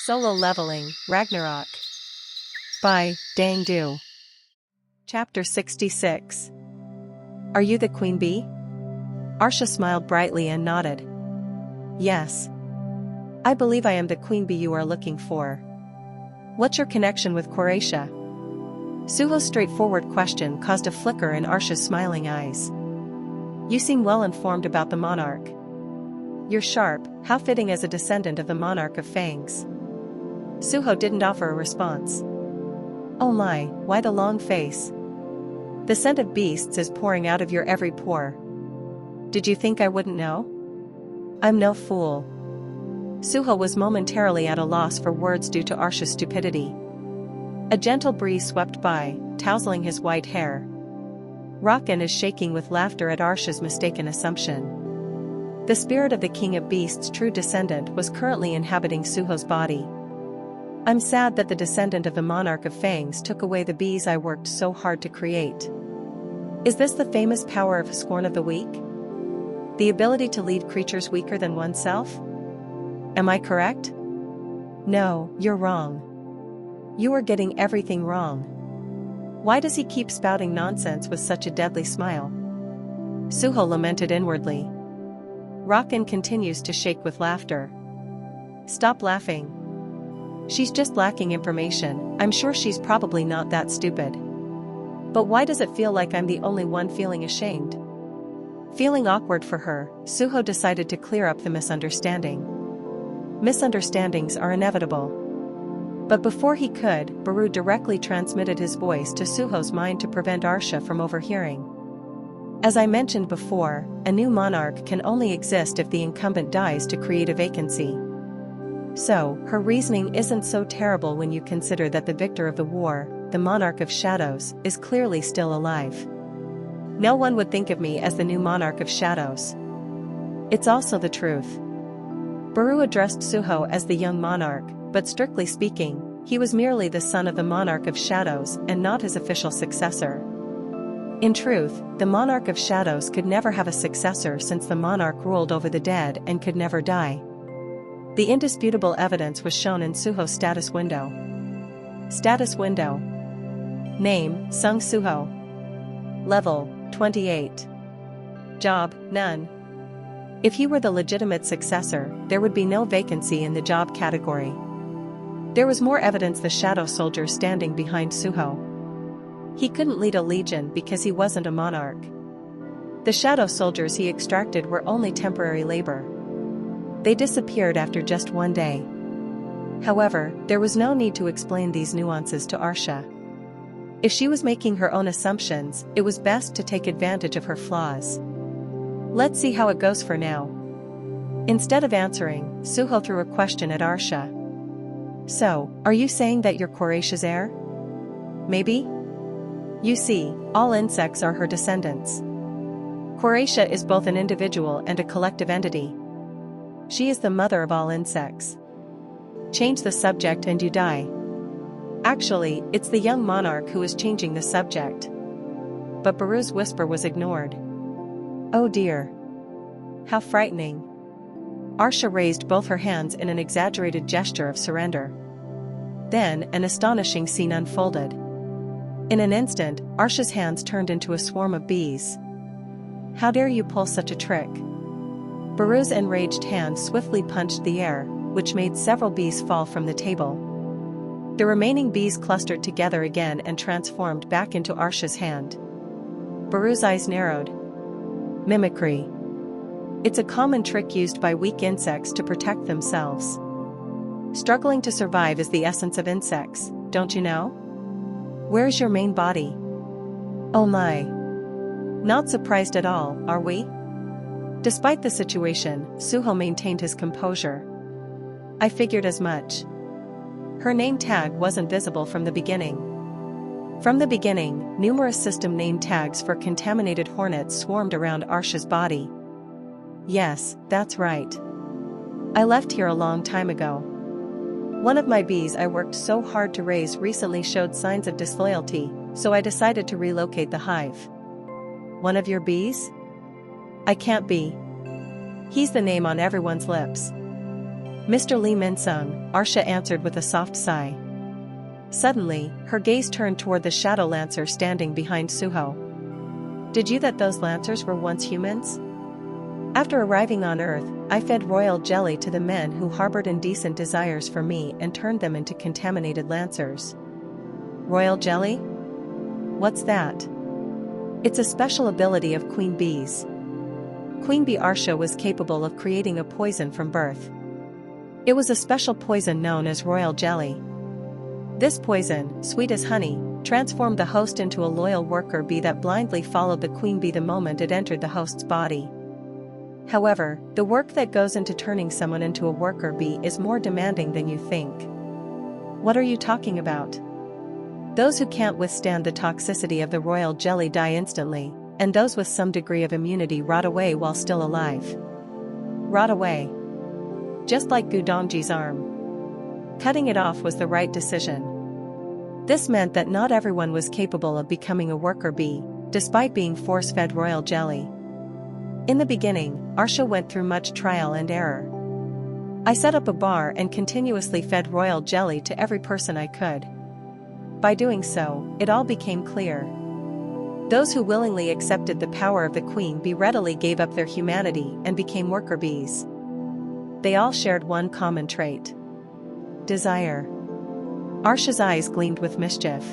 Solo Leveling, Ragnarok. By Dang Du. Chapter 66. Are you the queen bee? Arsha smiled brightly and nodded. Yes. I believe I am the queen bee you are looking for. What's your connection with Croatia? Suho's straightforward question caused a flicker in Arsha's smiling eyes. You seem well informed about the monarch. You're sharp, how fitting as a descendant of the monarch of fangs. Suho didn't offer a response. Oh my, why the long face? The scent of beasts is pouring out of your every pore. Did you think I wouldn't know? I'm no fool. Suho was momentarily at a loss for words due to Arsha's stupidity. A gentle breeze swept by, tousling his white hair. Rakan is shaking with laughter at Arsha's mistaken assumption. The spirit of the king of beasts' true descendant was currently inhabiting Suho's body. I'm sad that the descendant of the monarch of fangs took away the bees I worked so hard to create. Is this the famous power of scorn of the weak? The ability to lead creatures weaker than oneself? Am I correct? No, you're wrong. You are getting everything wrong. Why does he keep spouting nonsense with such a deadly smile? Suho lamented inwardly. Rakan continues to shake with laughter. Stop laughing. She's just lacking information. I'm sure she's probably not that stupid. But why does it feel like I'm the only one feeling ashamed? Feeling awkward for her, Suho decided to clear up the misunderstanding. Misunderstandings are inevitable. But before he could, Baru directly transmitted his voice to Suho's mind to prevent Arsha from overhearing. As I mentioned before, a new monarch can only exist if the incumbent dies to create a vacancy. So, her reasoning isn't so terrible when you consider that the victor of the war, the monarch of shadows, is clearly still alive. No one would think of me as the new monarch of shadows. It's also the truth. Baru addressed Suho as the young monarch, but strictly speaking, he was merely the son of the monarch of shadows and not his official successor. In truth, the monarch of shadows could never have a successor since the monarch ruled over the dead and could never die. The indisputable evidence was shown in Suho's status window. Status window. Name, Sung Suho. Level, 28. Job, none. If he were the legitimate successor, there would be no vacancy in the job category. There was more evidence the shadow soldier standing behind Suho. He couldn't lead a legion because he wasn't a monarch. The shadow soldiers he extracted were only temporary labor. They disappeared after just one day. However, there was no need to explain these nuances to Arsha. If she was making her own assumptions, it was best to take advantage of her flaws. Let's see how it goes for now. Instead of answering, Suho threw a question at Arsha. So, are you saying that you're Croatia's heir? Maybe? You see, all insects are her descendants. Croatia is both an individual and a collective entity. She is the mother of all insects. Change the subject and you die. Actually, it's the young monarch who is changing the subject. But Baru's whisper was ignored. Oh dear. How frightening. Arsha raised both her hands in an exaggerated gesture of surrender. Then, an astonishing scene unfolded. In an instant, Arsha's hands turned into a swarm of bees. How dare you pull such a trick? Baru's enraged hand swiftly punched the air, which made several bees fall from the table. The remaining bees clustered together again and transformed back into Arsha's hand. Baru's eyes narrowed. Mimicry. It's a common trick used by weak insects to protect themselves. Struggling to survive is the essence of insects, don't you know? Where's your main body? Oh my. Not surprised at all, are we? Despite the situation, Suho maintained his composure. I figured as much. Her name tag wasn't visible from the beginning. From the beginning, numerous system name tags for contaminated hornets swarmed around Arsha's body. Yes, that's right. I left here a long time ago. One of my bees I worked so hard to raise recently showed signs of disloyalty, so I decided to relocate the hive. One of your bees? I can't be. He's the name on everyone's lips. Mr. Lee Min-sung, Arsha answered with a soft sigh. Suddenly, her gaze turned toward the shadow lancer standing behind Suho. Did you that those lancers were once humans? After arriving on Earth, I fed royal jelly to the men who harbored indecent desires for me and turned them into contaminated lancers. Royal jelly? What's that? It's a special ability of queen bees. Queen bee Arsha was capable of creating a poison from birth. It was a special poison known as royal jelly. This poison, sweet as honey, transformed the host into a loyal worker bee that blindly followed the queen bee the moment it entered the host's body. However, the work that goes into turning someone into a worker bee is more demanding than you think. What are you talking about? Those who can't withstand the toxicity of the royal jelly die instantly, and those with some degree of immunity rot away while still alive. Rot away. Just like Gu Dongji's arm. Cutting it off was the right decision. This meant that not everyone was capable of becoming a worker bee, despite being force-fed royal jelly. In the beginning, Arsha went through much trial and error. I set up a bar and continuously fed royal jelly to every person I could. By doing so, it all became clear. Those who willingly accepted the power of the queen bee readily gave up their humanity and became worker bees. They all shared one common trait. Desire. Arsha's eyes gleamed with mischief.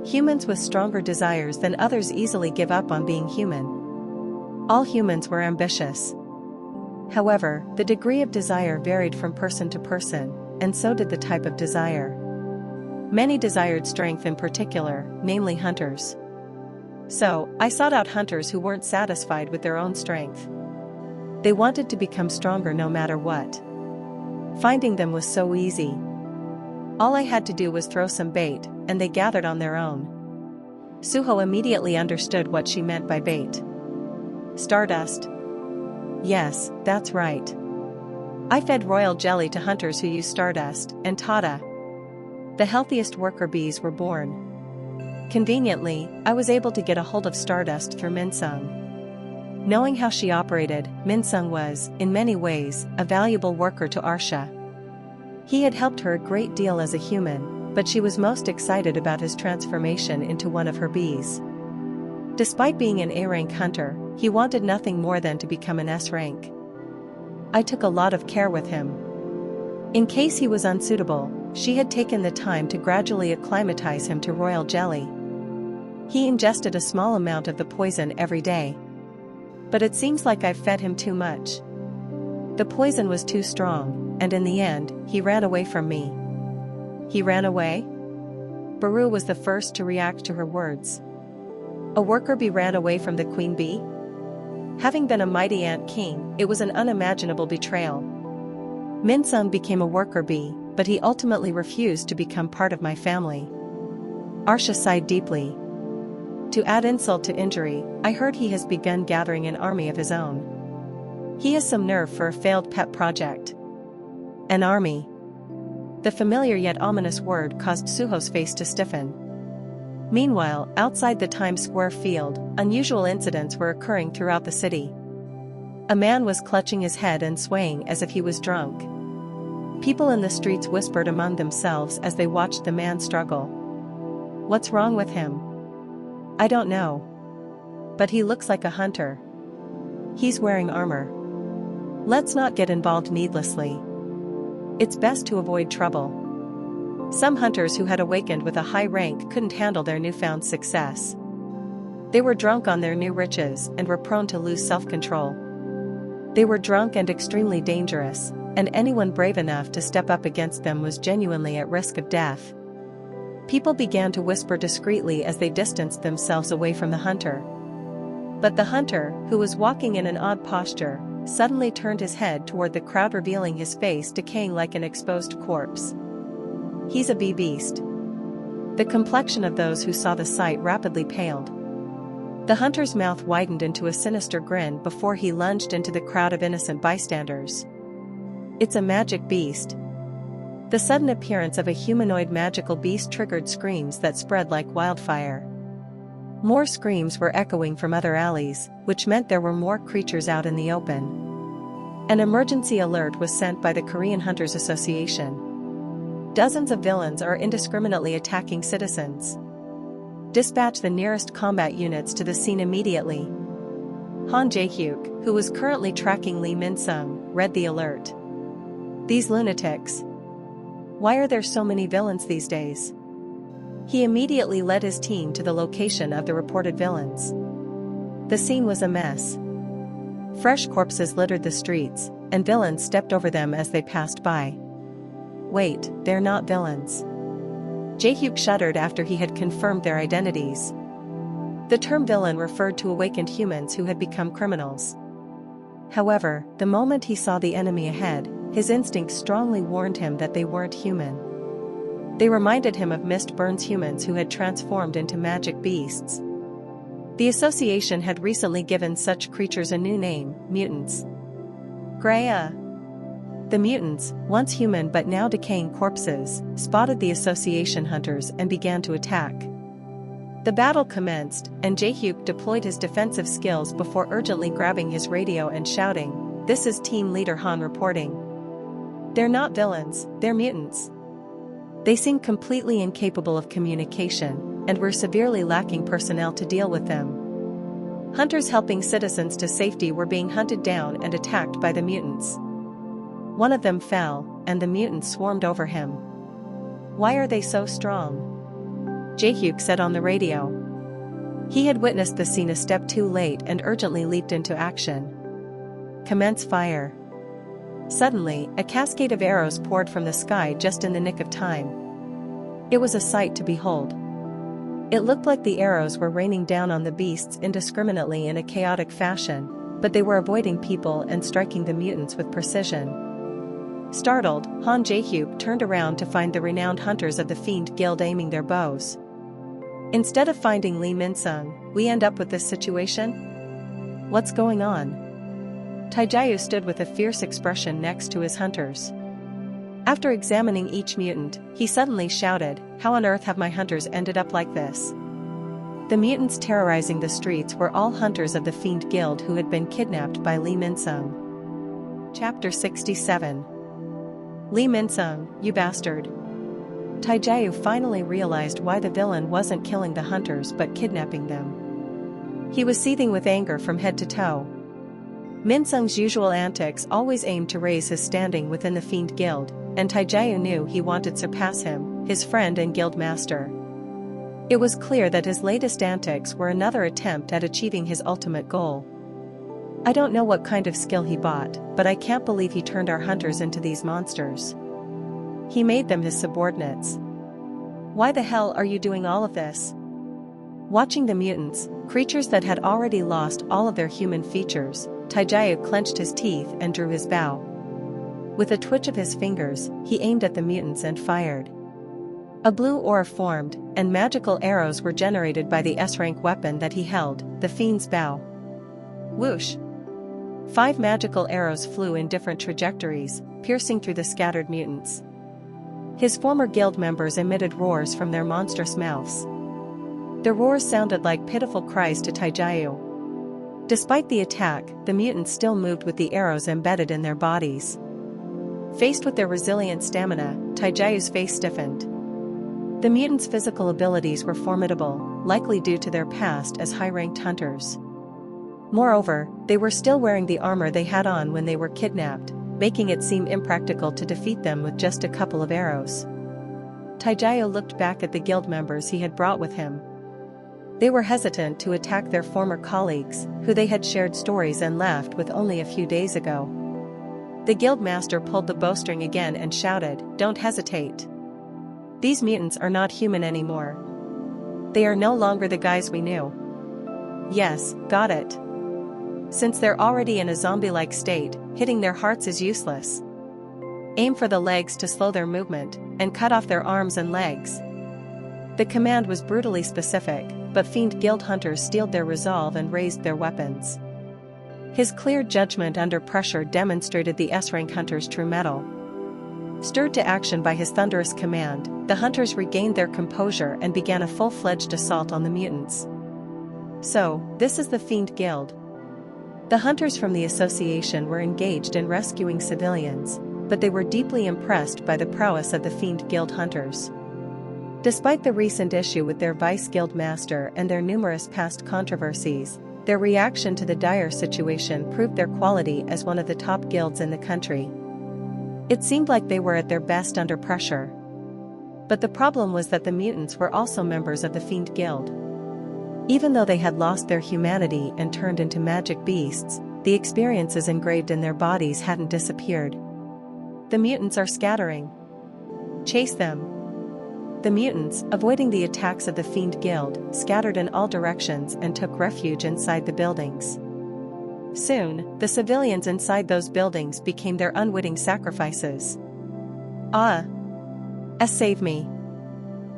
Humans with stronger desires than others easily give up on being human. All humans were ambitious. However, the degree of desire varied from person to person, and so did the type of desire. Many desired strength in particular, namely hunters. So, I sought out hunters who weren't satisfied with their own strength. They wanted to become stronger no matter what. Finding them was so easy. All I had to do was throw some bait, and they gathered on their own. Suho immediately understood what she meant by bait. Stardust. Yes, that's right. I fed royal jelly to hunters who used stardust, and tada! The healthiest worker bees were born. Conveniently, I was able to get a hold of stardust through Min-sung. Knowing how she operated, Min-sung was, in many ways, a valuable worker to Arsha. He had helped her a great deal as a human, but she was most excited about his transformation into one of her bees. Despite being an A-rank hunter, he wanted nothing more than to become an S-rank. I took a lot of care with him. In case he was unsuitable, she had taken the time to gradually acclimatize him to royal jelly. He ingested a small amount of the poison every day. But it seems like I've fed him too much. The poison was too strong, and in the end, he ran away from me. He ran away? Baru was the first to react to her words. A worker bee ran away from the queen bee? Having been a mighty ant king, it was an unimaginable betrayal. Min-sung became a worker bee, but he ultimately refused to become part of my family. Arsha sighed deeply. To add insult to injury, I heard he has begun gathering an army of his own. He has some nerve for a failed pet project. An army. The familiar yet ominous word caused Suho's face to stiffen. Meanwhile, outside the Times Square field, unusual incidents were occurring throughout the city. A man was clutching his head and swaying as if he was drunk. People in the streets whispered among themselves as they watched the man struggle. What's wrong with him? I don't know. But he looks like a hunter. He's wearing armor. Let's not get involved needlessly. It's best to avoid trouble. Some hunters who had awakened with a high rank couldn't handle their newfound success. They were drunk on their new riches and were prone to lose self-control. They were drunk and extremely dangerous, and anyone brave enough to step up against them was genuinely at risk of death. People began to whisper discreetly as they distanced themselves away from the hunter. But the hunter, who was walking in an odd posture, suddenly turned his head toward the crowd, revealing his face decaying like an exposed corpse. He's a bee beast. The complexion of those who saw the sight rapidly paled. The hunter's mouth widened into a sinister grin before he lunged into the crowd of innocent bystanders. It's a magic beast. The sudden appearance of a humanoid magical beast triggered screams that spread like wildfire. More screams were echoing from other alleys, which meant there were more creatures out in the open. An emergency alert was sent by the Korean Hunters Association. Dozens of villains are indiscriminately attacking citizens. Dispatch the nearest combat units to the scene immediately. Han Jae-hyuk, who was currently tracking Lee Min-sung, read the alert. These lunatics. Why are there so many villains these days? He immediately led his team to the location of the reported villains. The scene was a mess. Fresh corpses littered the streets, and villains stepped over them as they passed by. Wait, they're not villains. Jae-hyuk shuddered after he had confirmed their identities. The term villain referred to awakened humans who had become criminals. However, the moment he saw the enemy ahead, his instincts strongly warned him that they weren't human. They reminded him of Mist Burns humans who had transformed into magic beasts. The association had recently given such creatures a new name, mutants. Greya. The mutants, once human but now decaying corpses, spotted the association hunters and began to attack. The battle commenced, and Jae-hyuk deployed his defensive skills before urgently grabbing his radio and shouting, "This is Team Leader Han reporting. They're not villains, they're mutants. They seem completely incapable of communication, and we're severely lacking personnel to deal with them." Hunters helping citizens to safety were being hunted down and attacked by the mutants. One of them fell, and the mutants swarmed over him. "Why are they so strong?" Jae-hyuk said on the radio. He had witnessed the scene a step too late and urgently leaped into action. "Commence fire." Suddenly, a cascade of arrows poured from the sky just in the nick of time. It was a sight to behold. It looked like the arrows were raining down on the beasts indiscriminately in a chaotic fashion, but they were avoiding people and striking the mutants with precision. Startled, Han Jae-hyuk turned around to find the renowned hunters of the Fiend Guild aiming their bows. Instead of finding Lee Min-sung, we end up with this situation? What's going on? Taejae stood with a fierce expression next to his hunters. After examining each mutant, he suddenly shouted, "How on earth have my hunters ended up like this?" The mutants terrorizing the streets were all hunters of the Fiend Guild who had been kidnapped by Lee Min-sung. Chapter 67. Lee Min-sung, you bastard. Taejae finally realized why the villain wasn't killing the hunters but kidnapping them. He was seething with anger from head to toe. Min-sung's usual antics always aimed to raise his standing within the Fiend Guild, and Taejae knew he wanted to surpass him, his friend and guild master. It was clear that his latest antics were another attempt at achieving his ultimate goal. "I don't know what kind of skill he bought, but I can't believe he turned our hunters into these monsters. He made them his subordinates. Why the hell are you doing all of this?" Watching the mutants, creatures that had already lost all of their human features, Taejae clenched his teeth and drew his bow. With a twitch of his fingers, he aimed at the mutants and fired. A blue aura formed, and magical arrows were generated by the S-rank weapon that he held, the Fiend's Bow. Whoosh! 5 magical arrows flew in different trajectories, piercing through the scattered mutants. His former guild members emitted roars from their monstrous mouths. The roars sounded like pitiful cries to Taejae. Despite the attack, the mutants still moved with the arrows embedded in their bodies. Faced with their resilient stamina, Taejae's face stiffened. The mutants' physical abilities were formidable, likely due to their past as high-ranked hunters. Moreover, they were still wearing the armor they had on when they were kidnapped, making it seem impractical to defeat them with just a couple of arrows. Taejae looked back at the guild members he had brought with him. They were hesitant to attack their former colleagues, who they had shared stories and laughed with only a few days ago. The guild master pulled the bowstring again and shouted, "Don't hesitate. These mutants are not human anymore. They are no longer the guys we knew." "Yes, got it. Since they're already in a zombie-like state, hitting their hearts is useless. Aim for the legs to slow their movement, and cut off their arms and legs." The command was brutally specific, but Fiend Guild hunters steeled their resolve and raised their weapons. His clear judgment under pressure demonstrated the S-rank hunters' true mettle. Stirred to action by his thunderous command, the hunters regained their composure and began a full-fledged assault on the mutants. "So, this is the Fiend Guild. The hunters from the association were engaged in rescuing civilians, but they were deeply impressed by the prowess of the Fiend Guild hunters. Despite the recent issue with their vice guild master and their numerous past controversies, their reaction to the dire situation proved their quality as one of the top guilds in the country. It seemed like they were at their best under pressure. But the problem was that the mutants were also members of the Fiend Guild. Even though they had lost their humanity and turned into magic beasts, the experiences engraved in their bodies hadn't disappeared. The mutants are scattering. Chase them. The mutants, avoiding the attacks of the Fiend Guild, scattered in all directions and took refuge inside the buildings. Soon, the civilians inside those buildings became their unwitting sacrifices. Save me.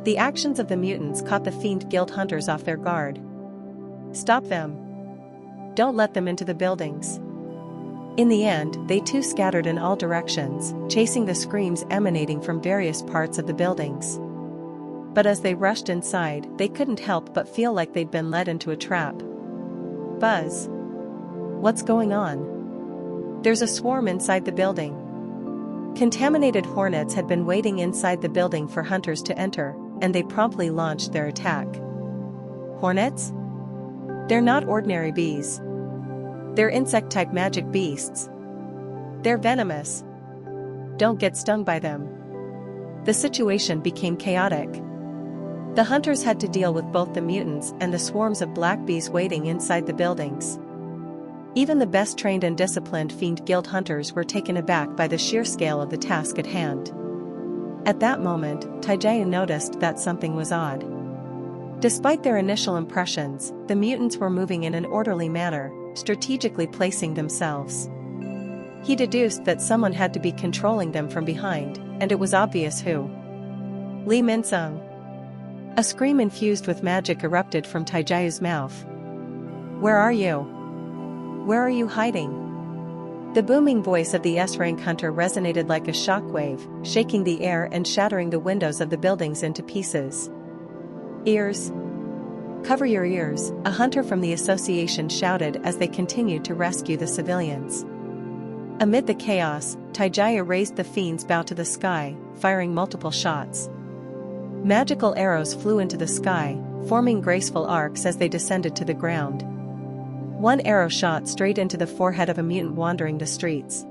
The actions of the mutants caught the Fiend Guild hunters off their guard. Stop them. Don't let them into the buildings. In the end, they too scattered in all directions, chasing the screams emanating from various parts of the buildings. But as they rushed inside, they couldn't help but feel like they'd been led into a trap. Buzz. What's going on? There's a swarm inside the building. Contaminated hornets had been waiting inside the building for hunters to enter, and they promptly launched their attack. Hornets? They're not ordinary bees. They're insect-type magic beasts. They're venomous. Don't get stung by them. The situation became chaotic. The hunters had to deal with both the mutants and the swarms of black bees waiting inside the buildings. Even the best trained and disciplined Fiend Guild hunters were taken aback by the sheer scale of the task at hand. At that moment, Taijayu noticed that something was odd. Despite their initial impressions, the mutants were moving in an orderly manner, strategically placing themselves. He deduced that someone had to be controlling them from behind, and it was obvious who. Lee Minsung. A scream infused with magic erupted from Taijayu's mouth. Where are you? Where are you hiding? The booming voice of the S-rank hunter resonated like a shockwave, shaking the air and shattering the windows of the buildings into pieces. Ears. Cover your ears, a hunter from the association shouted as they continued to rescue the civilians. Amid the chaos, Taijayu raised the fiend's bow to the sky, firing multiple shots. Magical arrows flew into the sky, forming graceful arcs as they descended to the ground. One arrow shot straight into the forehead of a mutant wandering the streets.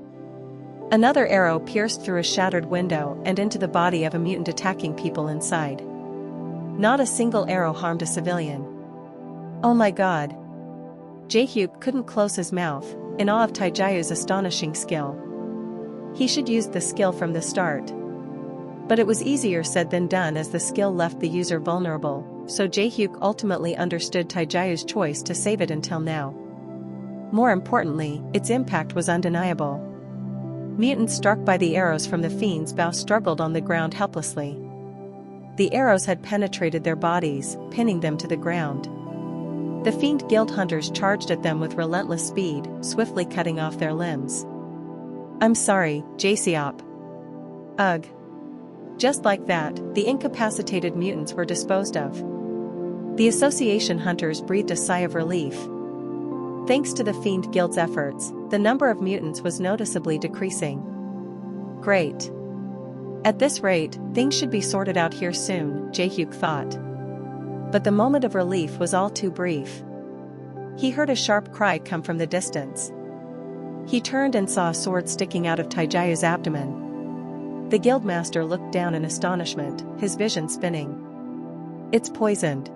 Another arrow pierced through a shattered window and into the body of a mutant attacking people inside. Not a single arrow harmed a civilian. Oh my god. Jaehyuk couldn't close his mouth, in awe of Taijayu's astonishing skill. He should use the skill from the start. But it was easier said than done as the skill left the user vulnerable, so Jaehyuk ultimately understood Taijayu's choice to save it until now. More importantly, its impact was undeniable. Mutants struck by the arrows from the fiend's bow struggled on the ground helplessly. The arrows had penetrated their bodies, pinning them to the ground. The Fiend Guild hunters charged at them with relentless speed, swiftly cutting off their limbs. I'm sorry, Jaeseop. Ugh. Just like that, the incapacitated mutants were disposed of. The association hunters breathed a sigh of relief. Thanks to the Fiend Guild's efforts, the number of mutants was noticeably decreasing. Great. At this rate, things should be sorted out here soon, Jaehyuk thought. But the moment of relief was all too brief. He heard a sharp cry come from the distance. He turned and saw a sword sticking out of Taijayu's abdomen. The guildmaster looked down in astonishment, his vision spinning. It's poisoned.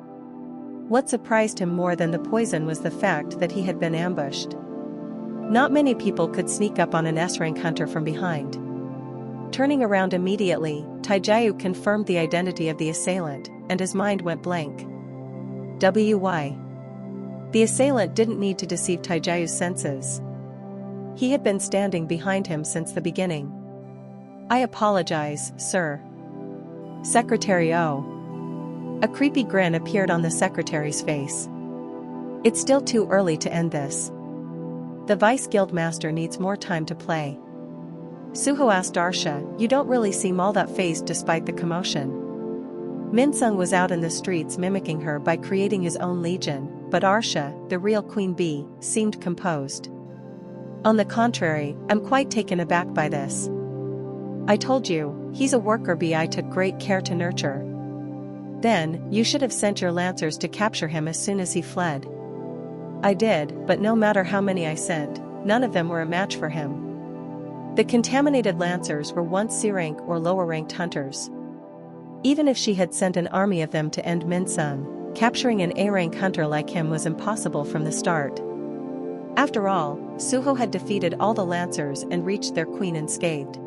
What surprised him more than the poison was the fact that he had been ambushed. Not many people could sneak up on an S-rank hunter from behind. Turning around immediately, Taijayu confirmed the identity of the assailant, and his mind went blank. Why? The assailant didn't need to deceive Taijayu's senses. He had been standing behind him since the beginning. I apologize, sir. Secretary O. A creepy grin appeared on the secretary's face. It's still too early to end this. The vice guildmaster needs more time to play. Suho asked Arsha, you don't really seem all that fazed despite the commotion. Minsung was out in the streets mimicking her by creating his own legion, but Arsha, the real queen bee, seemed composed. On the contrary, I'm quite taken aback by this. I told you, he's a worker bee I took great care to nurture. Then, you should have sent your lancers to capture him as soon as he fled. I did, but no matter how many I sent, none of them were a match for him. The contaminated lancers were once C-rank or lower-ranked hunters. Even if she had sent an army of them to end Minsung, capturing an A-rank hunter like him was impossible from the start. After all, Suho had defeated all the lancers and reached their queen unscathed.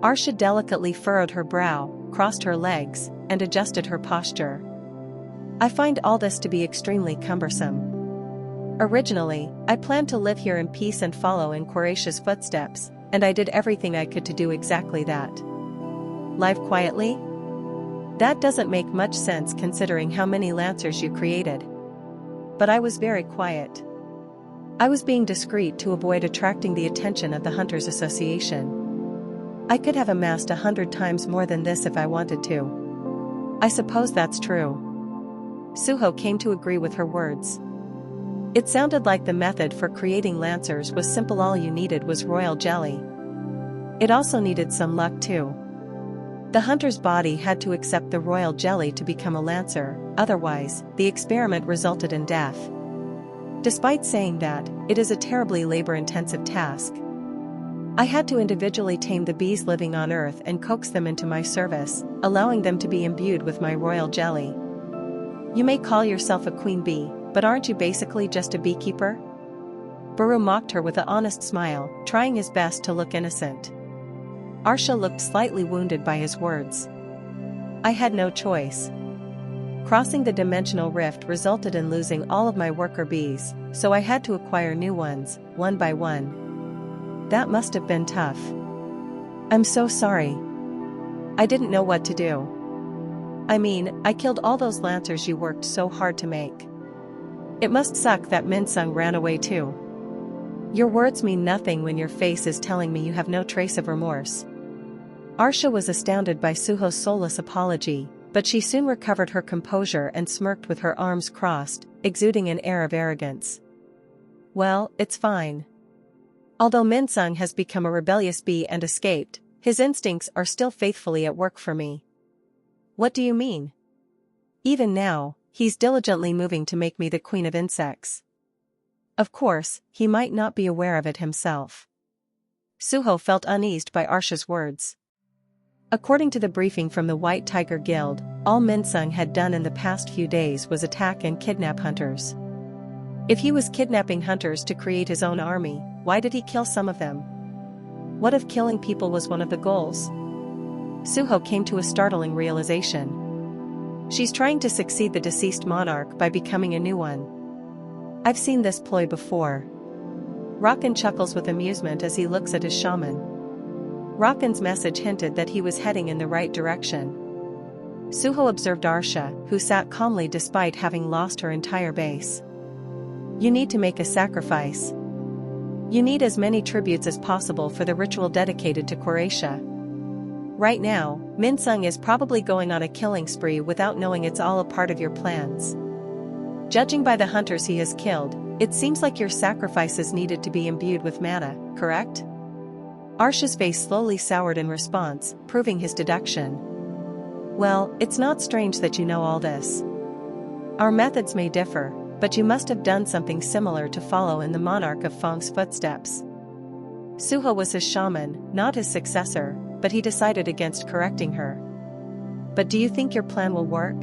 Arsha delicately furrowed her brow, crossed her legs, and adjusted her posture. I find all this to be extremely cumbersome. Originally, I planned to live here in peace and follow in Quaratia's footsteps, and I did everything I could to do exactly that. Live quietly? That doesn't make much sense considering how many lancers you created. But I was very quiet. I was being discreet to avoid attracting the attention of the Hunters Association. I could have amassed 100 times more than this if I wanted to. I suppose that's true. Suho came to agree with her words. It sounded like the method for creating lancers was simple. All you needed was royal jelly. It also needed some luck too. The hunter's body had to accept the royal jelly to become a lancer, otherwise, the experiment resulted in death. Despite saying that, it is a terribly labor-intensive task. I had to individually tame the bees living on Earth and coax them into my service, allowing them to be imbued with my royal jelly. You may call yourself a queen bee, but aren't you basically just a beekeeper? Baru mocked her with an honest smile, trying his best to look innocent. Arsha looked slightly wounded by his words. I had no choice. Crossing the dimensional rift resulted in losing all of my worker bees, so I had to acquire new ones, one by one. That must have been tough. I'm so sorry. I didn't know what to do. I mean, I killed all those lancers you worked so hard to make. It must suck that Minsung ran away too. Your words mean nothing when your face is telling me you have no trace of remorse. Arsha was astounded by Suho's soulless apology, but she soon recovered her composure and smirked with her arms crossed, exuding an air of arrogance. Well, it's fine. Although Minsung has become a rebellious bee and escaped, his instincts are still faithfully at work for me. What do you mean? Even now, he's diligently moving to make me the queen of insects. Of course, he might not be aware of it himself. Suho felt uneased by Arsha's words. According to the briefing from the White Tiger Guild, all Minsung had done in the past few days was attack and kidnap hunters. If he was kidnapping hunters to create his own army, why did he kill some of them? What if killing people was one of the goals? Suho came to a startling realization. She's trying to succeed the deceased monarch by becoming a new one. I've seen this ploy before. Rakan chuckles with amusement as he looks at his shaman. Rakan's message hinted that he was heading in the right direction. Suho observed Arsha, who sat calmly despite having lost her entire base. You need to make a sacrifice. You need as many tributes as possible for the ritual dedicated to Quaratia. Right now, Minsung is probably going on a killing spree without knowing it's all a part of your plans. Judging by the hunters he has killed, it seems like your sacrifices needed to be imbued with mana, correct? Arsha's face slowly soured in response, proving his deduction. Well, it's not strange that you know all this. Our methods may differ, but you must have done something similar to follow in the monarch of Fong's footsteps. Suho was his shaman, not his successor, but he decided against correcting her. But do you think your plan will work?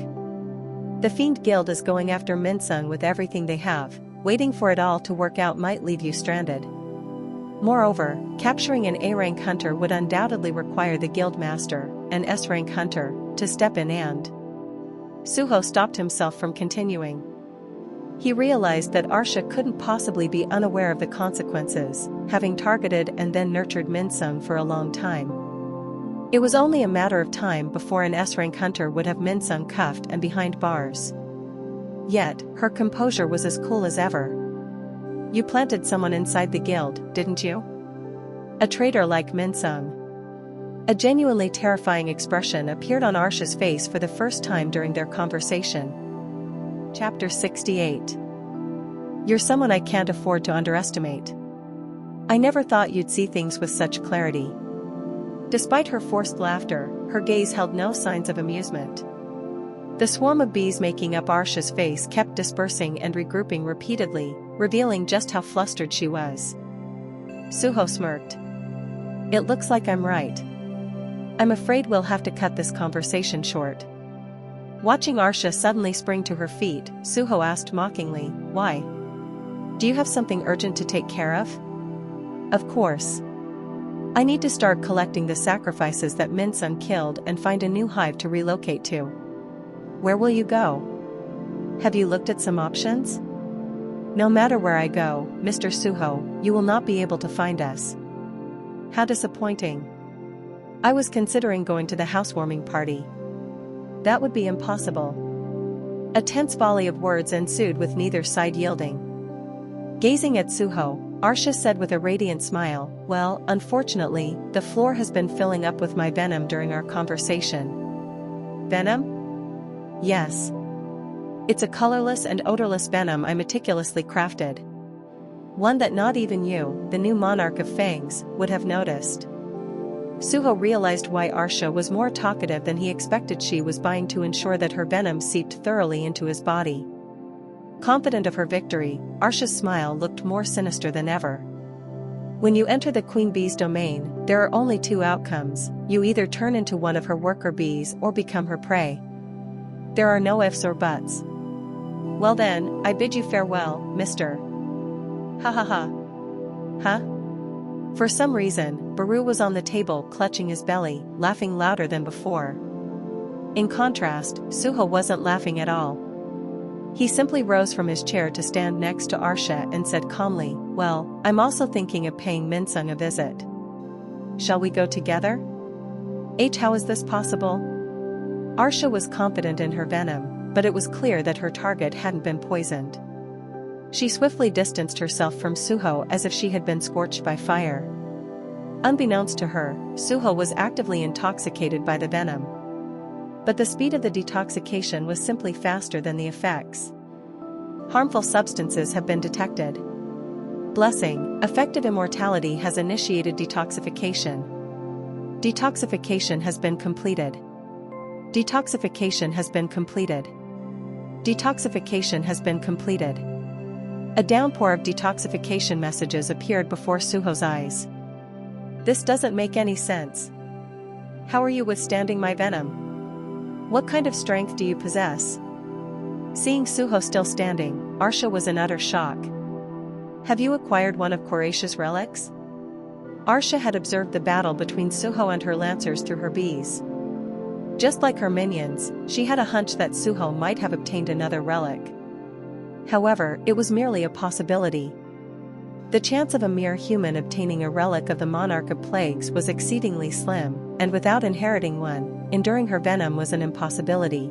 The Fiend Guild is going after Minsung with everything they have. Waiting for it all to work out might leave you stranded. Moreover, capturing an A-rank hunter would undoubtedly require the guild master, an S-rank hunter, to step in and... Suho stopped himself from continuing. He realized that Arsha couldn't possibly be unaware of the consequences, having targeted and then nurtured Minsung for a long time. It was only a matter of time before an S-rank hunter would have Minsung cuffed and behind bars. Yet, her composure was as cool as ever. You planted someone inside the guild, didn't you? A traitor like Minsung. A genuinely terrifying expression appeared on Arsha's face for the first time during their conversation. Chapter 68. You're someone I can't afford to underestimate. I never thought you'd see things with such clarity. Despite her forced laughter, her gaze held no signs of amusement. The swarm of bees making up Arsha's face kept dispersing and regrouping repeatedly, revealing just how flustered she was. Suho smirked. It looks like I'm right. I'm afraid we'll have to cut this conversation short. Watching Arsha suddenly spring to her feet, Suho asked mockingly, why? Do you have something urgent to take care of? Of course. I need to start collecting the sacrifices that Min-sung killed and find a new hive to relocate to. Where will you go? Have you looked at some options? No matter where I go, Mr. Suho, you will not be able to find us. How disappointing. I was considering going to the housewarming party. That would be impossible. A tense volley of words ensued with neither side yielding. Gazing at Suho, Arsha said with a radiant smile, well, unfortunately, the floor has been filling up with my venom during our conversation. Venom? Yes. It's a colorless and odorless venom I meticulously crafted. One that not even you, the new monarch of fangs, would have noticed. Suho realized why Arsha was more talkative than he expected. She was buying to ensure that her venom seeped thoroughly into his body. Confident of her victory, Arsha's smile looked more sinister than ever. When you enter the queen bee's domain, there are only two outcomes: you either turn into one of her worker bees or become her prey. There are no ifs or buts. Well then, I bid you farewell, Mr. Ha ha ha. Huh? For some reason, Baru was on the table clutching his belly, laughing louder than before. In contrast, Suho wasn't laughing at all. He simply rose from his chair to stand next to Arsha and said calmly, well, I'm also thinking of paying Min-sung a visit. Shall we go together? How is this possible? Arsha was confident in her venom, but it was clear that her target hadn't been poisoned. She swiftly distanced herself from Suho as if she had been scorched by fire. Unbeknownst to her, Suho was actively intoxicated by the venom. But the speed of the detoxification was simply faster than the effects. Harmful substances have been detected. Blessing, effective immortality has initiated detoxification. Detoxification has been completed. Detoxification has been completed. Detoxification has been completed. A downpour of detoxification messages appeared before Suho's eyes. This doesn't make any sense. How are you withstanding my venom? What kind of strength do you possess? Seeing Suho still standing, Arsha was in utter shock. Have you acquired one of Quraish's relics? Arsha had observed the battle between Suho and her lancers through her bees. Just like her minions, she had a hunch that Suho might have obtained another relic. However, it was merely a possibility. The chance of a mere human obtaining a relic of the monarch of plagues was exceedingly slim, and without inheriting one, enduring her venom was an impossibility.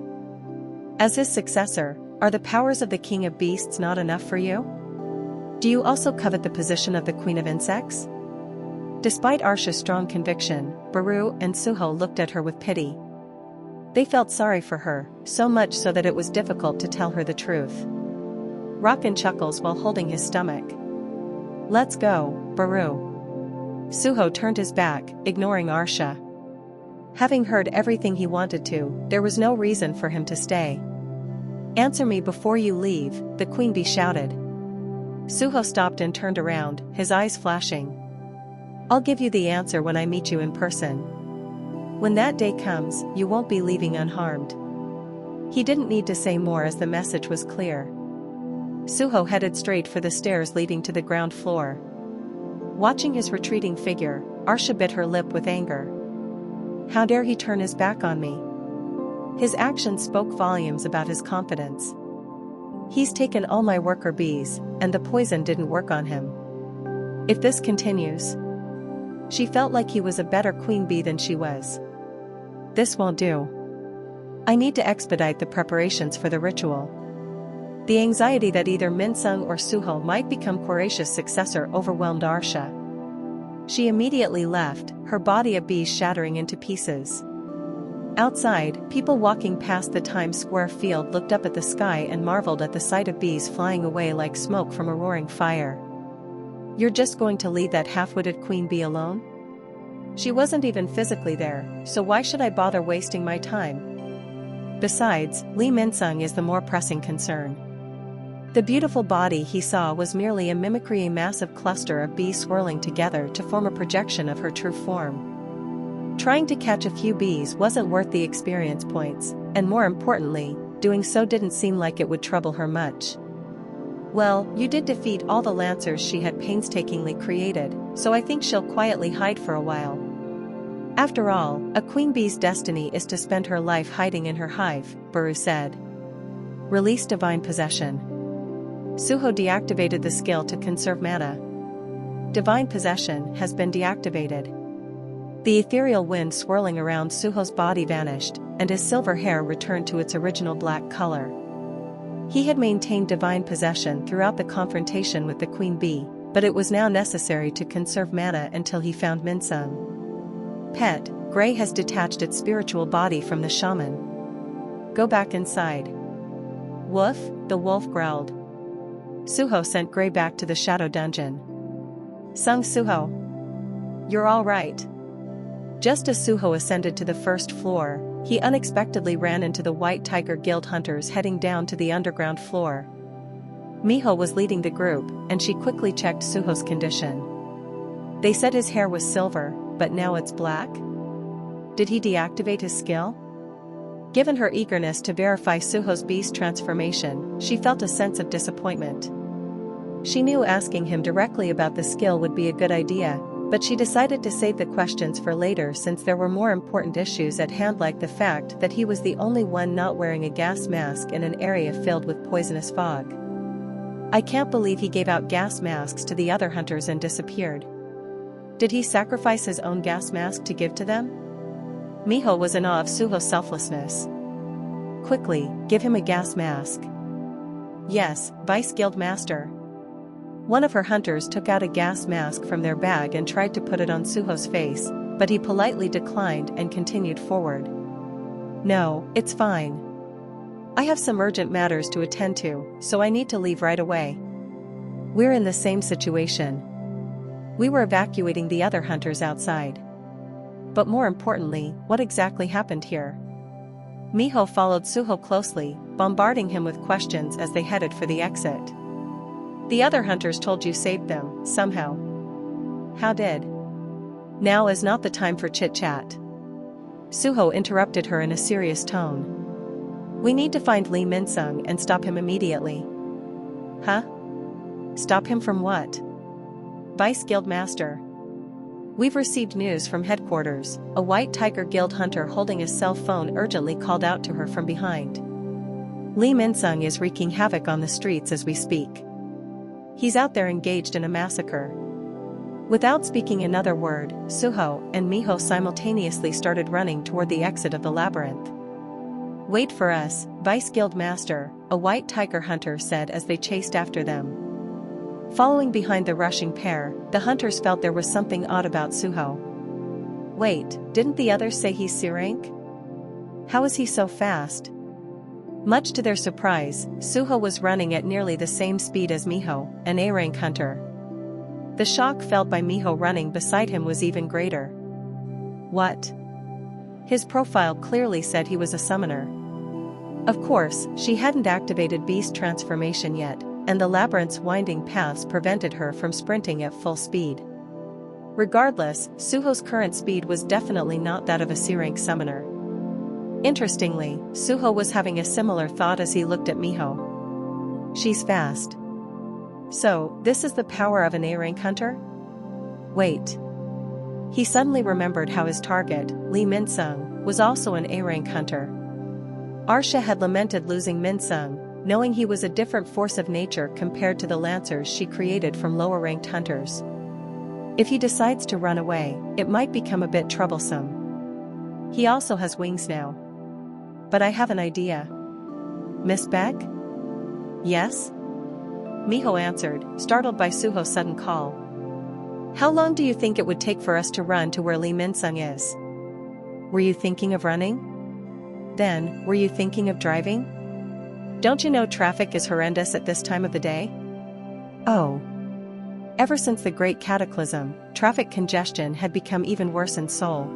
As his successor, are the powers of the king of beasts not enough for you? Do you also covet the position of the queen of insects? Despite Arsha's strong conviction, Baru and Suho looked at her with pity. They felt sorry for her, so much so that it was difficult to tell her the truth. Rakan chuckles while holding his stomach. Let's go, Baru. Suho turned his back, ignoring Arsha. Having heard everything he wanted to, there was no reason for him to stay. Answer me before you leave, the queen bee shouted. Suho stopped and turned around, his eyes flashing. I'll give you the answer when I meet you in person. When that day comes, you won't be leaving unharmed. He didn't need to say more as the message was clear. Suho headed straight for the stairs leading to the ground floor. Watching his retreating figure, Arsha bit her lip with anger. How dare he turn his back on me? His actions spoke volumes about his confidence. He's taken all my worker bees, and the poison didn't work on him. If this continues... She felt like he was a better queen bee than she was. This won't do. I need to expedite the preparations for the ritual. The anxiety that either Min-sung or Suho might become Quraish's successor overwhelmed Arsha. She immediately left, her body of bees shattering into pieces. Outside, people walking past the Times Square field looked up at the sky and marveled at the sight of bees flying away like smoke from a roaring fire. "You're just going to leave that half-witted queen bee alone? She wasn't even physically there, so why should I bother wasting my time?" Besides, Lee Min-sung is the more pressing concern. The beautiful body he saw was merely a mimicry, a massive cluster of bees swirling together to form a projection of her true form. Trying to catch a few bees wasn't worth the experience points, and more importantly, doing so didn't seem like it would trouble her much. "Well, you did defeat all the lancers she had painstakingly created, so I think she'll quietly hide for a while. After all, a queen bee's destiny is to spend her life hiding in her hive," Baru said. Release divine possession. Suho deactivated the skill to conserve mana. Divine possession has been deactivated. The ethereal wind swirling around Suho's body vanished, and his silver hair returned to its original black color. He had maintained divine possession throughout the confrontation with the queen bee, but it was now necessary to conserve mana until he found Min-sung. "Pet, Gray has detached its spiritual body from the shaman. Go back inside." "Woof," the wolf growled. Suho sent Gray back to the shadow dungeon. "Sung Suho. You're all right." Just as Suho ascended to the first floor, he unexpectedly ran into the White Tiger Guild hunters heading down to the underground floor. Miho was leading the group, and she quickly checked Suho's condition. They said his hair was silver, but now it's black? Did he deactivate his skill? Given her eagerness to verify Suho's beast transformation, she felt a sense of disappointment. She knew asking him directly about the skill would be a good idea, but she decided to save the questions for later since there were more important issues at hand, like the fact that he was the only one not wearing a gas mask in an area filled with poisonous fog. "I can't believe he gave out gas masks to the other hunters and disappeared. Did he sacrifice his own gas mask to give to them?" Miho was in awe of Suho's selflessness. "Quickly, give him a gas mask." "Yes, Vice Guild Master." One of her hunters took out a gas mask from their bag and tried to put it on Suho's face, but he politely declined and continued forward. "No, it's fine. I have some urgent matters to attend to, so I need to leave right away." "We're in the same situation. We were evacuating the other hunters outside. But more importantly, what exactly happened here?" Miho followed Suho closely, bombarding him with questions as they headed for the exit. "The other hunters told you saved them, somehow. How did?" "Now is not the time for chit-chat." Suho interrupted her in a serious tone. "We need to find Lee Min-sung and stop him immediately." "Huh? Stop him from what?" "Vice Guild Master. We've received news from headquarters. A White Tiger Guild hunter holding a cell phone urgently called out to her from behind. Lee Min-sung is wreaking havoc on the streets as we speak. He's out there engaged in a massacre." Without speaking another word, Suho and Miho simultaneously started running toward the exit of the labyrinth. "Wait for us, Vice Guild Master," a White Tiger hunter said as they chased after them. Following behind the rushing pair, the hunters felt there was something odd about Suho. "Wait, didn't the others say he's C rank? How is he so fast?" Much to their surprise, Suho was running at nearly the same speed as Miho, an A rank hunter. The shock felt by Miho running beside him was even greater. What? His profile clearly said he was a summoner. Of course, she hadn't activated beast transformation yet, and the labyrinth's winding paths prevented her from sprinting at full speed. Regardless, Suho's current speed was definitely not that of a C rank summoner. Interestingly, Suho was having a similar thought as he looked at Miho. She's fast. So, this is the power of an A rank hunter? Wait. He suddenly remembered how his target, Lee Min-sung, was also an A rank hunter. Arsha had lamented losing Min-sung, knowing he was a different force of nature compared to the lancers she created from lower ranked hunters. If he decides to run away, it might become a bit troublesome. He also has wings now. But I have an idea. "Miss Beck?" "Yes?" Miho answered, startled by Suho's sudden call. "How long do you think it would take for us to run to where Lee Min-sung is?" "Were you thinking of running?" Then, were you thinking of driving? Don't you know traffic is horrendous at this time of the day? Oh. Ever since the Great Cataclysm, traffic congestion had become even worse in Seoul.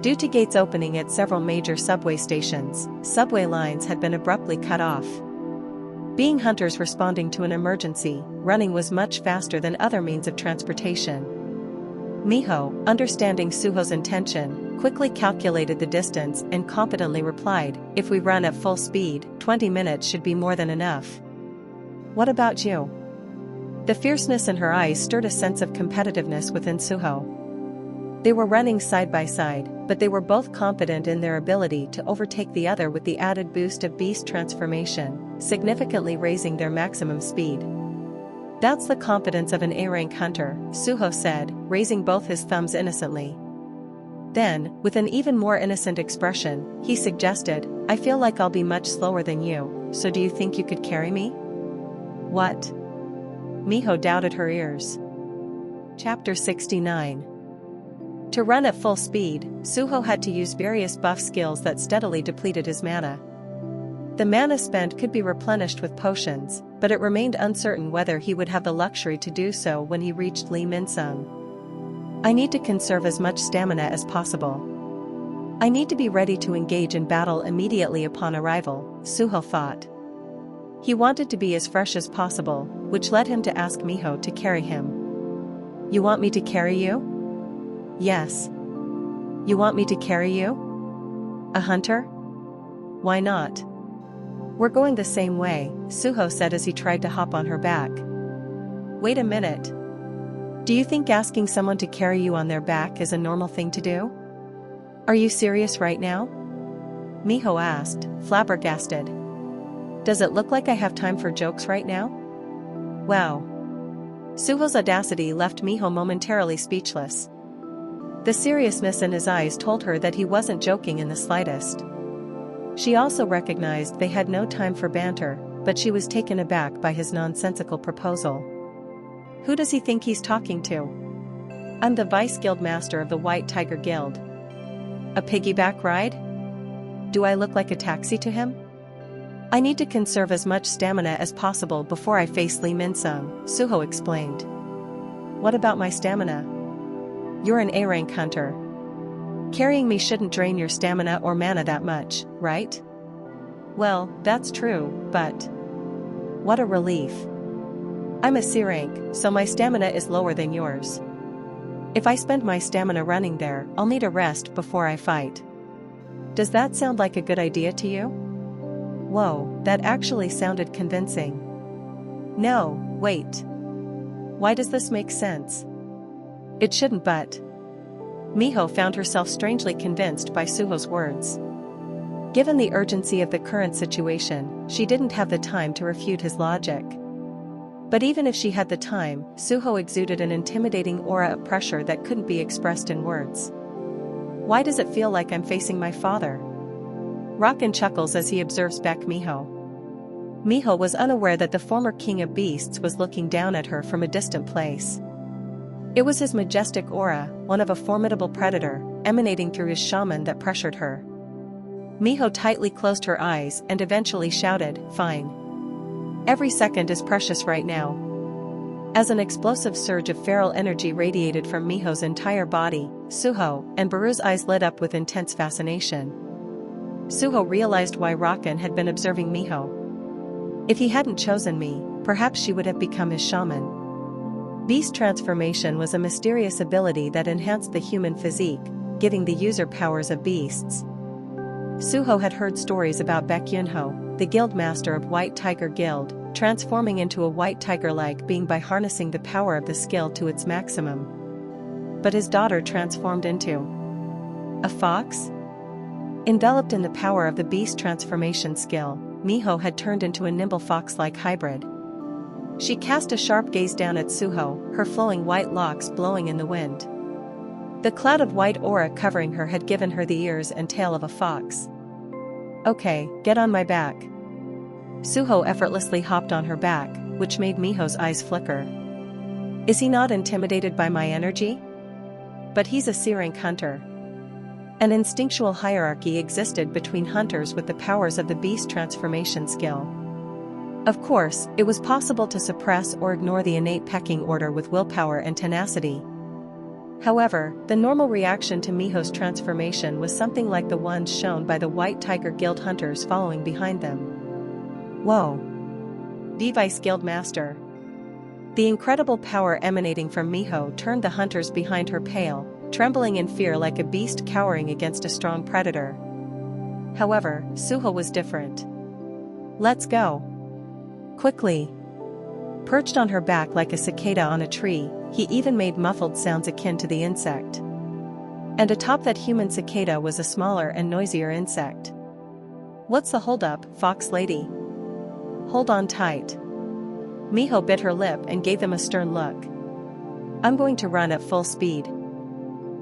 Due to gates opening at several major subway stations, subway lines had been abruptly cut off. Being hunters responding to an emergency, running was much faster than other means of transportation. Miho, understanding Suho's intention, quickly calculated the distance and confidently replied, "If we run at full speed, 20 minutes should be more than enough." "What about you?" The fierceness in her eyes stirred a sense of competitiveness within Suho. They were running side by side, but they were both confident in their ability to overtake the other with the added boost of beast transformation, significantly raising their maximum speed. "That's the confidence of an A-rank hunter," Suho said, raising both his thumbs innocently. Then, with an even more innocent expression, he suggested, "I feel like I'll be much slower than you, so do you think you could carry me?" "What?" Miho doubted her ears. Chapter 69. To run at full speed, Suho had to use various buff skills that steadily depleted his mana. The mana spent could be replenished with potions, but it remained uncertain whether he would have the luxury to do so when he reached Lee Min-sung. "I need to conserve as much stamina as possible. I need to be ready to engage in battle immediately upon arrival," Suho thought. He wanted to be as fresh as possible, which led him to ask Miho to carry him. "You want me to carry you?" "Yes." "You want me to carry you? A hunter? Why not?" "We're going the same way," Suho said as he tried to hop on her back. "Wait a minute. Do you think asking someone to carry you on their back is a normal thing to do? Are you serious right now?" Miho asked, flabbergasted. "Does it look like I have time for jokes right now?" Wow. Suho's audacity left Miho momentarily speechless. The seriousness in his eyes told her that he wasn't joking in the slightest. She also recognized they had no time for banter, but she was taken aback by his nonsensical proposal. Who does he think he's talking to? "I'm the Vice Guild Master of the White Tiger Guild." A piggyback ride? Do I look like a taxi to him? "I need to conserve as much stamina as possible before I face Lee Min-sung," Suho explained. "What about my stamina?" "You're an A-rank hunter. Carrying me shouldn't drain your stamina or mana that much, right?" "Well, that's true, but..." "What a relief. I'm a C rank, so my stamina is lower than yours. If I spend my stamina running there, I'll need a rest before I fight. Does that sound like a good idea to you?" Whoa, that actually sounded convincing. "No, wait. Why does this make sense?" "It shouldn't, but..." Miho found herself strangely convinced by Suho's words. Given the urgency of the current situation, she didn't have the time to refute his logic. But even if she had the time, Suho exuded an intimidating aura of pressure that couldn't be expressed in words. "Why does it feel like I'm facing my father?" Rakan chuckles as he observes back Miho. Miho was unaware that the former king of beasts was looking down at her from a distant place. It was his majestic aura, one of a formidable predator, emanating through his shaman that pressured her. Miho tightly closed her eyes and eventually shouted, "Fine. Every second is precious right now." As an explosive surge of feral energy radiated from Miho's entire body, Suho and Baru's eyes lit up with intense fascination. Suho realized why Rakan had been observing Miho. If he hadn't chosen me, perhaps she would have become his shaman. Beast transformation was a mysterious ability that enhanced the human physique, giving the user powers of beasts. Suho had heard stories about Baek Yunho, the guild master of White Tiger Guild, transforming into a white tiger-like being by harnessing the power of the skill to its maximum. But his daughter transformed into a fox? Enveloped in the power of the beast transformation skill, Miho had turned into a nimble fox-like hybrid. She cast a sharp gaze down at Suho, her flowing white locks blowing in the wind. The cloud of white aura covering her had given her the ears and tail of a fox. "Okay, get on my back." Suho effortlessly hopped on her back, which made Miho's eyes flicker. Is he not intimidated by my energy? But he's a C-rank hunter. An instinctual hierarchy existed between hunters with the powers of the beast transformation skill. Of course, it was possible to suppress or ignore the innate pecking order with willpower and tenacity. However, the normal reaction to Miho's transformation was something like the ones shown by the White Tiger Guild hunters following behind them. Whoa! Device Guild Master. The incredible power emanating from Miho turned the hunters behind her pale, trembling in fear like a beast cowering against a strong predator. However, Suho was different. Let's go. Quickly. Perched on her back like a cicada on a tree, he even made muffled sounds akin to the insect. And atop that human cicada was a smaller and noisier insect. What's the holdup, Fox Lady? Hold on tight. Miho bit her lip and gave them a stern look. I'm going to run at full speed.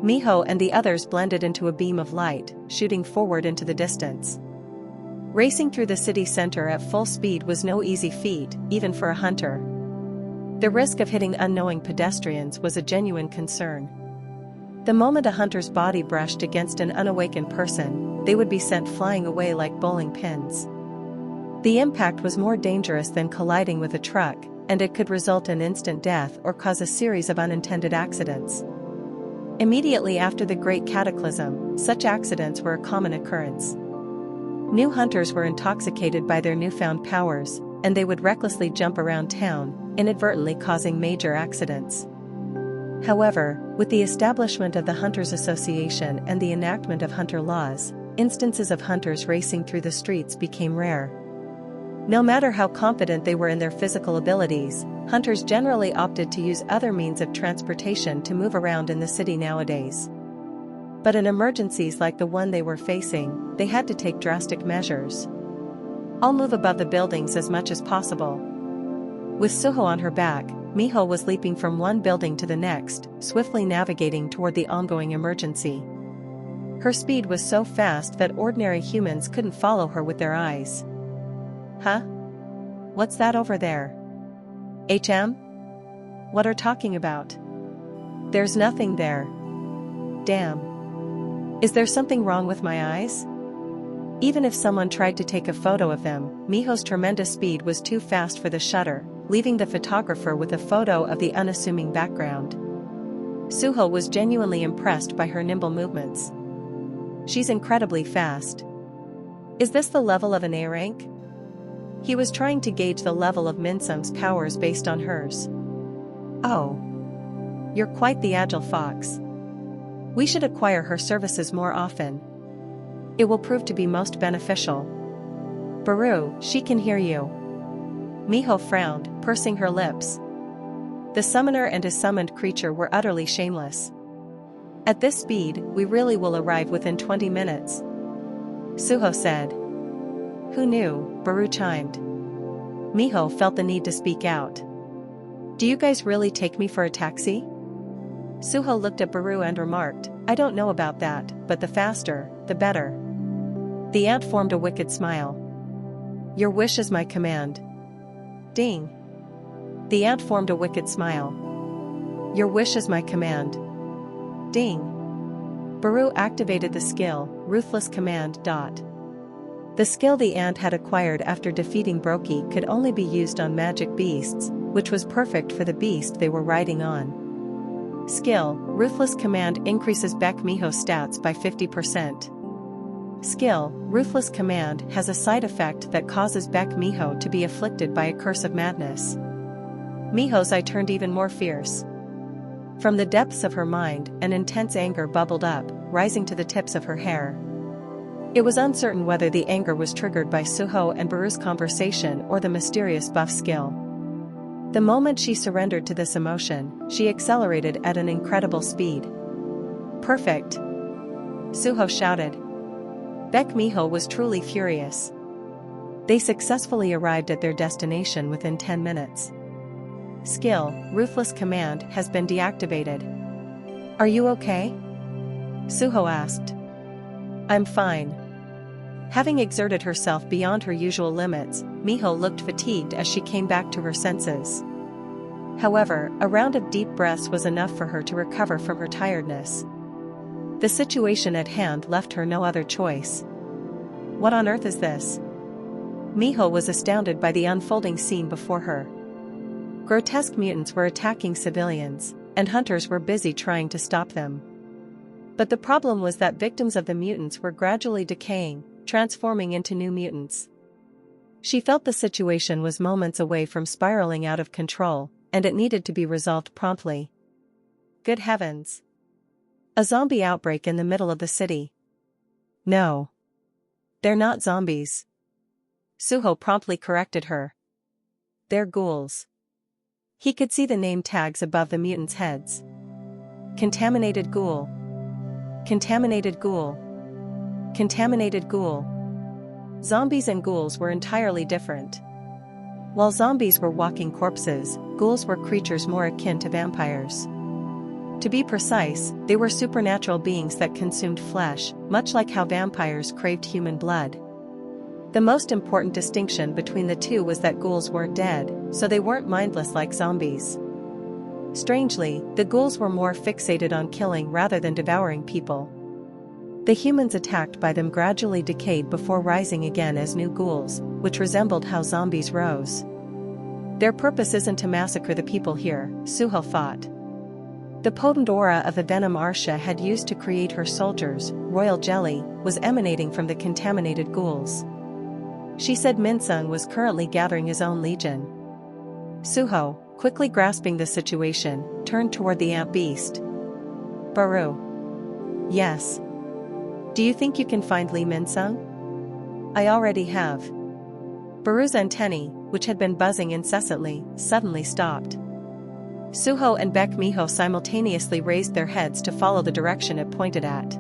Miho and the others blended into a beam of light, shooting forward into the distance. Racing through the city center at full speed was no easy feat, even for a hunter. The risk of hitting unknowing pedestrians was a genuine concern. The moment a hunter's body brushed against an unawakened person, they would be sent flying away like bowling pins. The impact was more dangerous than colliding with a truck, and it could result in instant death or cause a series of unintended accidents. Immediately after the Great Cataclysm, such accidents were a common occurrence. New hunters were intoxicated by their newfound powers, and they would recklessly jump around town, inadvertently causing major accidents. However, with the establishment of the Hunters Association and the enactment of hunter laws, instances of hunters racing through the streets became rare. No matter how confident they were in their physical abilities, hunters generally opted to use other means of transportation to move around in the city nowadays. But in emergencies like the one they were facing, they had to take drastic measures. I'll move above the buildings as much as possible. With Suho on her back, Miho was leaping from one building to the next, swiftly navigating toward the ongoing emergency. Her speed was so fast that ordinary humans couldn't follow her with their eyes. Huh? What's that over there? HM? What are talking about? There's nothing there. Damn. Is there something wrong with my eyes? Even if someone tried to take a photo of them, Miho's tremendous speed was too fast for the shutter, leaving the photographer with a photo of the unassuming background. Suho was genuinely impressed by her nimble movements. She's incredibly fast. Is this the level of an A rank? He was trying to gauge the level of Minsum's powers based on hers. Oh. You're quite the agile fox. We should acquire her services more often. It will prove to be most beneficial. Baru, she can hear you. Miho frowned, pursing her lips. The summoner and his summoned creature were utterly shameless. At this speed, we really will arrive within 20 minutes. Suho said. Who knew? Baru chimed. Miho felt the need to speak out. Do you guys really take me for a taxi? Suho looked at Baru and remarked, I don't know about that, but the faster, the better. The ant formed a wicked smile. Your wish is my command. Ding. The ant formed a wicked smile. Your wish is my command. Ding. Baru activated the skill, Ruthless Command. The skill the ant had acquired after defeating Brokey could only be used on magic beasts, which was perfect for the beast they were riding on. Skill, Ruthless Command increases Beck Miho's stats by 50%. Skill, Ruthless Command has a side effect that causes Beck Miho to be afflicted by a curse of madness. Miho's eye turned even more fierce. From the depths of her mind, an intense anger bubbled up, rising to the tips of her hair. It was uncertain whether the anger was triggered by Suho and Baru's conversation or the mysterious buff skill. The moment she surrendered to this emotion, she accelerated at an incredible speed. Perfect! Suho shouted. Beck Miho was truly furious. They successfully arrived at their destination within 10 minutes. Skill, Ruthless Command has been deactivated. Are you okay? Suho asked. I'm fine. Having exerted herself beyond her usual limits, Miho looked fatigued as she came back to her senses. However, a round of deep breaths was enough for her to recover from her tiredness. The situation at hand left her no other choice. What on earth is this? Miho was astounded by the unfolding scene before her. Grotesque mutants were attacking civilians, and hunters were busy trying to stop them. But the problem was that victims of the mutants were gradually decaying, transforming into new mutants. She felt the situation was moments away from spiraling out of control, and it needed to be resolved promptly. Good heavens! A zombie outbreak in the middle of the city. No. They're not zombies. Suho promptly corrected her. They're ghouls. He could see the name tags above the mutants' heads. Contaminated ghoul. Contaminated ghoul. Contaminated ghoul. Zombies and ghouls were entirely different. While zombies were walking corpses, ghouls were creatures more akin to vampires. To be precise, they were supernatural beings that consumed flesh, much like how vampires craved human blood. The most important distinction between the two was that ghouls weren't dead, so they weren't mindless like zombies. Strangely, the ghouls were more fixated on killing rather than devouring people. The humans attacked by them gradually decayed before rising again as new ghouls, which resembled how zombies rose. Their purpose isn't to massacre the people here, Suho thought. The potent aura of the venom Arsha had used to create her soldiers, royal jelly, was emanating from the contaminated ghouls. She said Minsung was currently gathering his own legion. Suho, quickly grasping the situation, turned toward the ant beast. Baru. Yes. Do you think you can find Lee Minsung? I already have. Baru's antennae, which had been buzzing incessantly, suddenly stopped. Suho and Baek Miho simultaneously raised their heads to follow the direction it pointed at.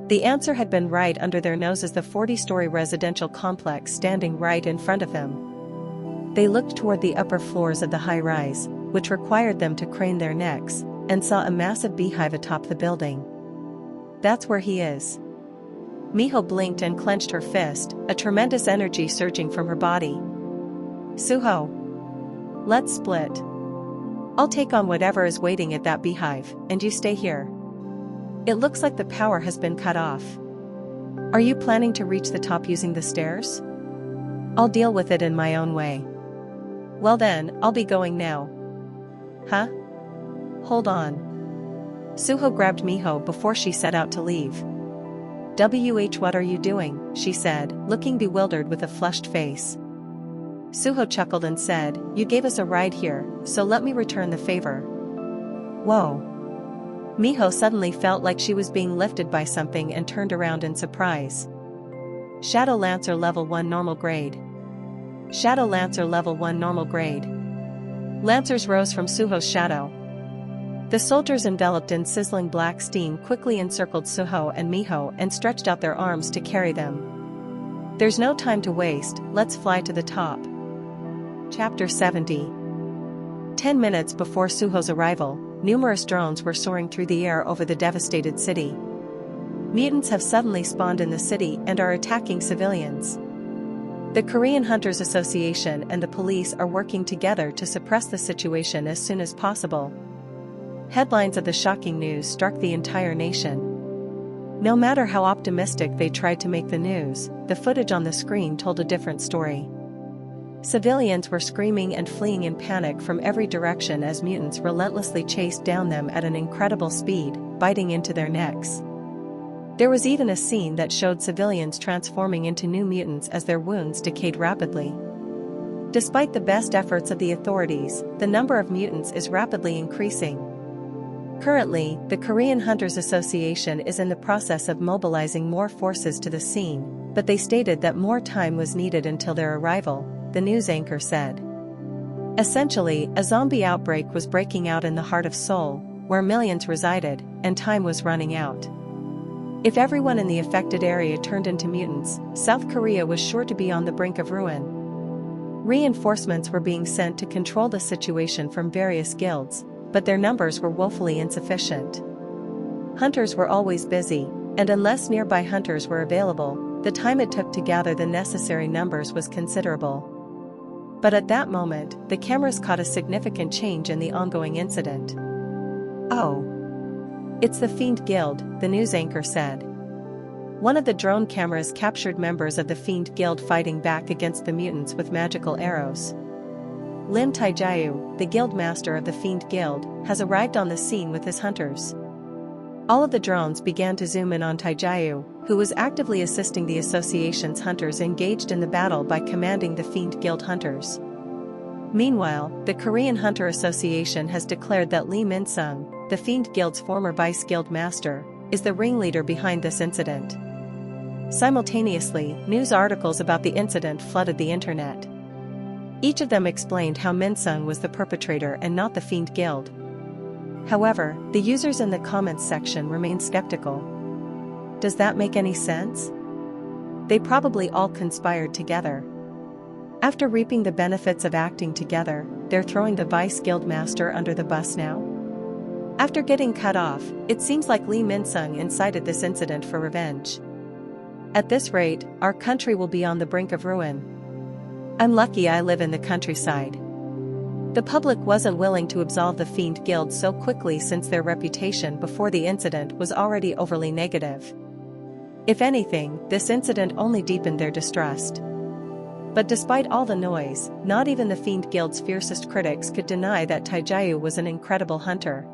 The answer had been right under their noses, the 40-story residential complex standing right in front of them. They looked toward the upper floors of the high-rise, which required them to crane their necks, and saw a massive beehive atop the building. That's where he is. Miho blinked and clenched her fist, a tremendous energy surging from her body. Suho. Let's split. I'll take on whatever is waiting at that beehive, and you stay here. It looks like the power has been cut off. Are you planning to reach the top using the stairs? I'll deal with it in my own way. Well then, I'll be going now. Huh? Hold on. Suho grabbed Miho before she set out to leave. What are you doing? She said, looking bewildered with a flushed face. Suho chuckled and said, you gave us a ride here, so let me return the favor. Whoa. Miho suddenly felt like she was being lifted by something and turned around in surprise. Shadow Lancer level 1 normal grade. Shadow Lancer level 1 normal grade. Lancers rose from Suho's shadow. The soldiers enveloped in sizzling black steam quickly encircled Suho and Miho and stretched out their arms to carry them. There's no time to waste, let's fly to the top. Chapter 70. 10 minutes before Suho's arrival, numerous drones were soaring through the air over the devastated city. Mutants have suddenly spawned in the city and are attacking civilians. The Korean Hunters Association and the police are working together to suppress the situation as soon as possible. Headlines of the shocking news struck the entire nation. No matter how optimistic they tried to make the news, the footage on the screen told a different story. Civilians were screaming and fleeing in panic from every direction as mutants relentlessly chased down them at an incredible speed, biting into their necks. There was even a scene that showed civilians transforming into new mutants as their wounds decayed rapidly. Despite the best efforts of the authorities, the number of mutants is rapidly increasing. Currently, the Korean Hunters Association is in the process of mobilizing more forces to the scene, but they stated that more time was needed until their arrival, the news anchor said. Essentially, a zombie outbreak was breaking out in the heart of Seoul, where millions resided, and time was running out. If everyone in the affected area turned into mutants, South Korea was sure to be on the brink of ruin. Reinforcements were being sent to control the situation from various guilds, but their numbers were woefully insufficient. Hunters were always busy, and unless nearby hunters were available, the time it took to gather the necessary numbers was considerable. But at that moment, the cameras caught a significant change in the ongoing incident. Oh. It's the Fiend Guild, the news anchor said. One of the drone cameras captured members of the Fiend Guild fighting back against the mutants with magical arrows. Lim Taijiu, the guild master of the Fiend Guild, has arrived on the scene with his hunters. All of the drones began to zoom in on Taijiu, who was actively assisting the association's hunters engaged in the battle by commanding the Fiend Guild hunters. Meanwhile, the Korean Hunter Association has declared that Lee Min-sung, the Fiend Guild's former vice guild master, is the ringleader behind this incident. Simultaneously, news articles about the incident flooded the internet. Each of them explained how Min-sung was the perpetrator and not the Fiend Guild. However, the users in the comments section remained skeptical. Does that make any sense? They probably all conspired together. After reaping the benefits of acting together, they're throwing the vice guild master under the bus now? After getting cut off, it seems like Lee Min-sung incited this incident for revenge. At this rate, our country will be on the brink of ruin. I'm lucky I live in the countryside. The public wasn't willing to absolve the Fiend Guild so quickly since their reputation before the incident was already overly negative. If anything, this incident only deepened their distrust. But despite all the noise, not even the Fiend Guild's fiercest critics could deny that Taijiu was an incredible hunter.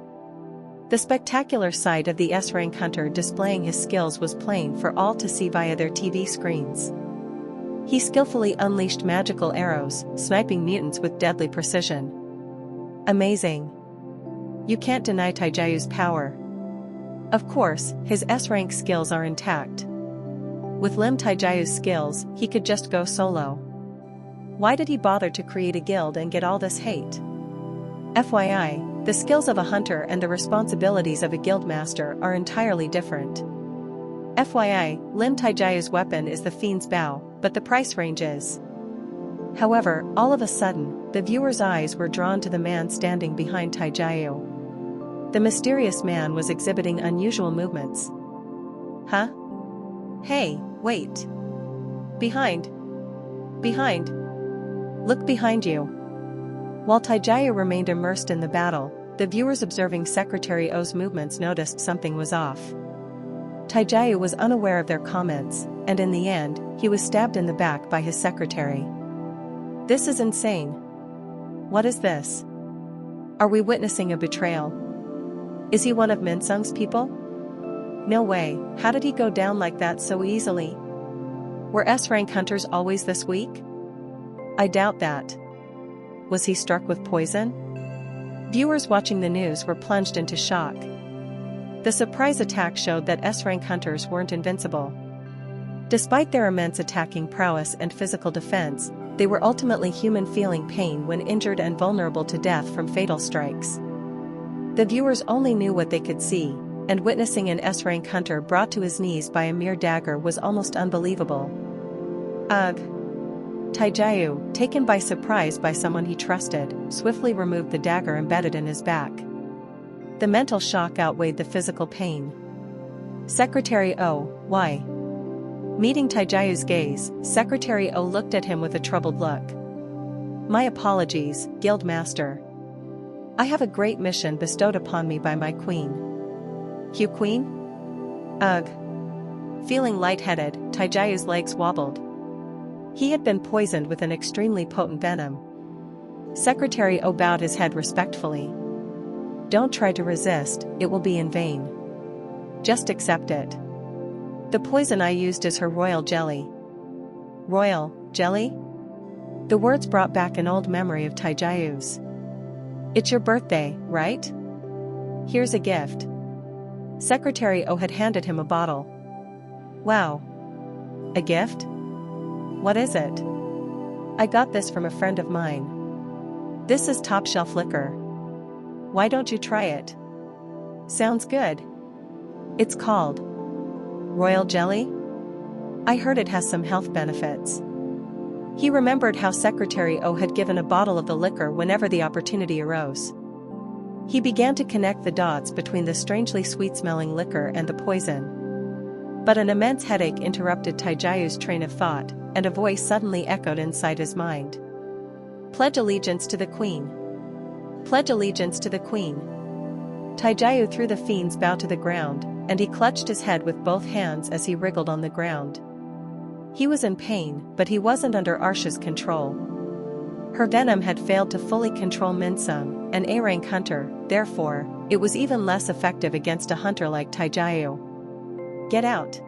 The spectacular sight of the S-rank hunter displaying his skills was plain for all to see via their TV screens. He skillfully unleashed magical arrows, sniping mutants with deadly precision. Amazing. You can't deny Taijiu's power. Of course, his S-rank skills are intact. With Lim Taijiu's skills, he could just go solo. Why did he bother to create a guild and get all this hate? FYI, the skills of a hunter and the responsibilities of a guildmaster are entirely different. FYI, Lim Taijiu's weapon is the Fiend's Bow, but the price range is. However, all of a sudden, the viewer's eyes were drawn to the man standing behind Taijiu. The mysterious man was exhibiting unusual movements. Huh? Hey, wait. Behind. Behind. Look behind you. While Taijiu remained immersed in the battle, the viewers observing Secretary O's movements noticed something was off. Taijiu was unaware of their comments, and in the end, he was stabbed in the back by his secretary. This is insane. What is this? Are we witnessing a betrayal? Is he one of Min-sung's people? No way, how did he go down like that so easily? Were S-rank hunters always this weak? I doubt that. Was he struck with poison? Viewers watching the news were plunged into shock. The surprise attack showed that S-rank hunters weren't invincible. Despite their immense attacking prowess and physical defense, they were ultimately human, feeling pain when injured and vulnerable to death from fatal strikes. The viewers only knew what they could see, and witnessing an S-rank hunter brought to his knees by a mere dagger was almost unbelievable. Ugh. Taijiu, taken by surprise by someone he trusted, swiftly removed the dagger embedded in his back. The mental shock outweighed the physical pain. Secretary O, why? Meeting Taijiu's gaze, Secretary O looked at him with a troubled look. My apologies, Guild Master. I have a great mission bestowed upon me by my queen. You queen? Ugh. Feeling lightheaded, Taijiu's legs wobbled. He had been poisoned with an extremely potent venom. Secretary O bowed his head respectfully. Don't try to resist, it will be in vain. Just accept it. The poison I used is her royal jelly. Royal jelly? The words brought back an old memory of Taijiu's. It's your birthday, right? Here's a gift. Secretary O had handed him a bottle. Wow. A gift? What is it? I got this from a friend of mine. This is top shelf liquor. Why don't you try it? Sounds good. It's called Royal Jelly? I heard it has some health benefits. He remembered how Secretary O had given a bottle of the liquor whenever the opportunity arose. He began to connect the dots between the strangely sweet-smelling liquor and the poison. But an immense headache interrupted Taijiu's train of thought, and a voice suddenly echoed inside his mind. Pledge allegiance to the Queen. Pledge allegiance to the Queen. Taijayu threw the fiend's bow to the ground, and he clutched his head with both hands as he wriggled on the ground. He was in pain, but he wasn't under Arsha's control. Her venom had failed to fully control Minsum, an A-rank hunter, therefore, it was even less effective against a hunter like Taijayu. Get out!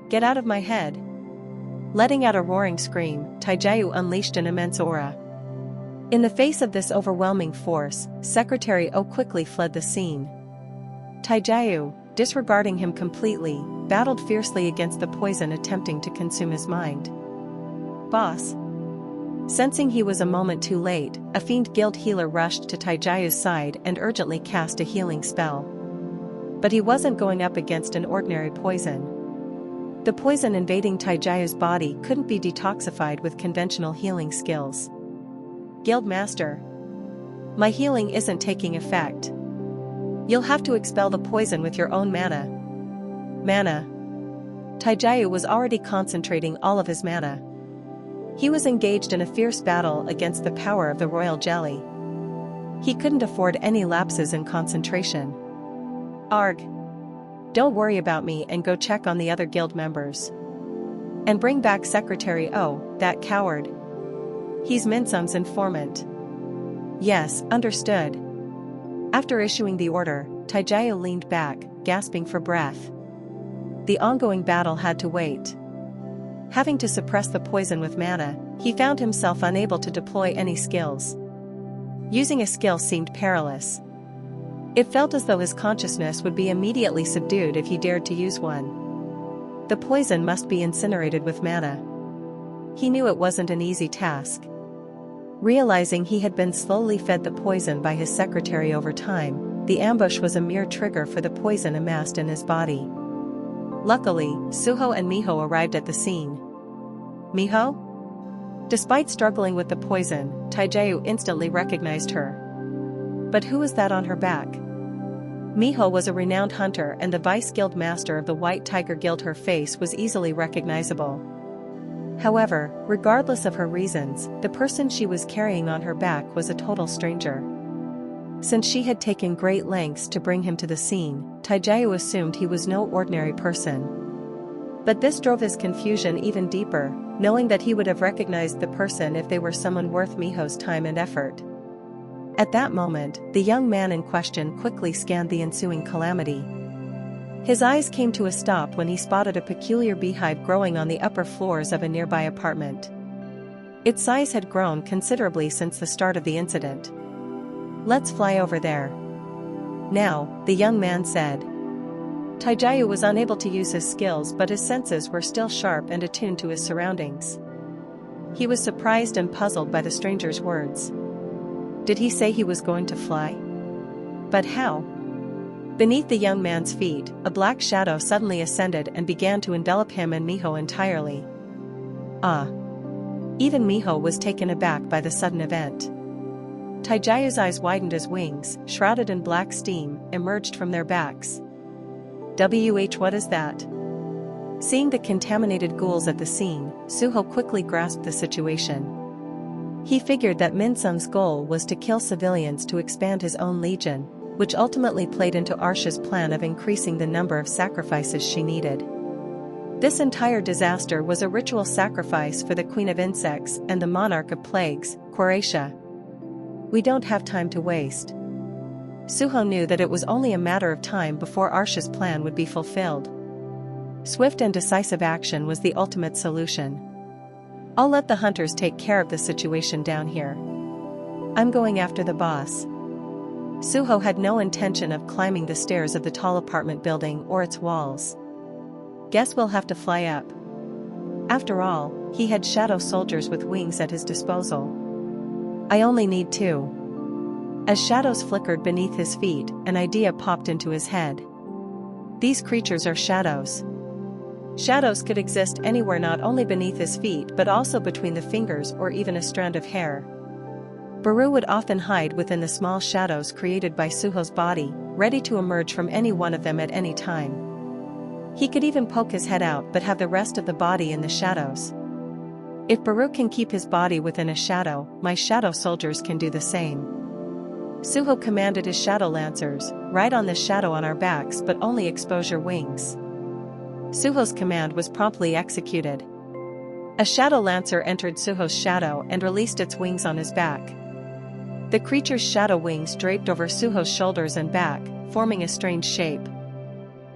Get out of my head! Letting out a roaring scream, Taijayu unleashed an immense aura. In the face of this overwhelming force, Secretary O quickly fled the scene. Taijayu, disregarding him completely, battled fiercely against the poison attempting to consume his mind. Boss. Sensing he was a moment too late, a fiend guild healer rushed to Taijayu's side and urgently cast a healing spell. But he wasn't going up against an ordinary poison. The poison invading Taijayu's body couldn't be detoxified with conventional healing skills. Guildmaster. My healing isn't taking effect. You'll have to expel the poison with your own mana. Mana. Taijayu was already concentrating all of his mana. He was engaged in a fierce battle against the power of the royal jelly. He couldn't afford any lapses in concentration. Arg. Don't worry about me and go check on the other guild members. And bring back Secretary O, that coward. He's Minsum's informant. Yes, understood. After issuing the order, Taijayu leaned back, gasping for breath. The ongoing battle had to wait. Having to suppress the poison with mana, he found himself unable to deploy any skills. Using a skill seemed perilous. It felt as though his consciousness would be immediately subdued if he dared to use one. The poison must be incinerated with mana. He knew it wasn't an easy task. Realizing he had been slowly fed the poison by his secretary over time, the ambush was a mere trigger for the poison amassed in his body. Luckily, Suho and Miho arrived at the scene. Miho? Despite struggling with the poison, Taijayu instantly recognized her. But who was that on her back? Miho was a renowned hunter and the vice guild master of the White Tiger Guild. Her face was easily recognizable. However, regardless of her reasons, the person she was carrying on her back was a total stranger. Since she had taken great lengths to bring him to the scene, Taijayu assumed he was no ordinary person. But this drove his confusion even deeper, knowing that he would have recognized the person if they were someone worth Miho's time and effort. At that moment, the young man in question quickly scanned the ensuing calamity. His eyes came to a stop when he spotted a peculiar beehive growing on the upper floors of a nearby apartment. Its size had grown considerably since the start of the incident. Let's fly over there. Now, the young man said. Taijayu was unable to use his skills, but his senses were still sharp and attuned to his surroundings. He was surprised and puzzled by the stranger's words. Did he say he was going to fly? But how? Beneath the young man's feet, a black shadow suddenly ascended and began to envelop him and Miho entirely. Ah! Even Miho was taken aback by the sudden event. Taijayu's eyes widened as wings, shrouded in black steam, emerged from their backs. What is that? Seeing the contaminated ghouls at the scene, Suho quickly grasped the situation. He figured that Minsum's goal was to kill civilians to expand his own legion, which ultimately played into Arsha's plan of increasing the number of sacrifices she needed. This entire disaster was a ritual sacrifice for the Queen of Insects and the Monarch of Plagues, Quaratia. We don't have time to waste. Suho knew that it was only a matter of time before Arsha's plan would be fulfilled. Swift and decisive action was the ultimate solution. I'll let the hunters take care of the situation down here. I'm going after the boss. Suho had no intention of climbing the stairs of the tall apartment building or its walls. Guess we'll have to fly up. After all, he had shadow soldiers with wings at his disposal. I only need 2. As shadows flickered beneath his feet, an idea popped into his head. These creatures are shadows. Shadows could exist anywhere, not only beneath his feet but also between the fingers or even a strand of hair. Baru would often hide within the small shadows created by Suho's body, ready to emerge from any one of them at any time. He could even poke his head out but have the rest of the body in the shadows. If Baru can keep his body within a shadow, my shadow soldiers can do the same. Suho commanded his shadow lancers, "Ride on this shadow on our backs but only expose your wings." Suho's command was promptly executed. A shadow lancer entered Suho's shadow and released its wings on his back. The creature's shadow wings draped over Suho's shoulders and back, forming a strange shape.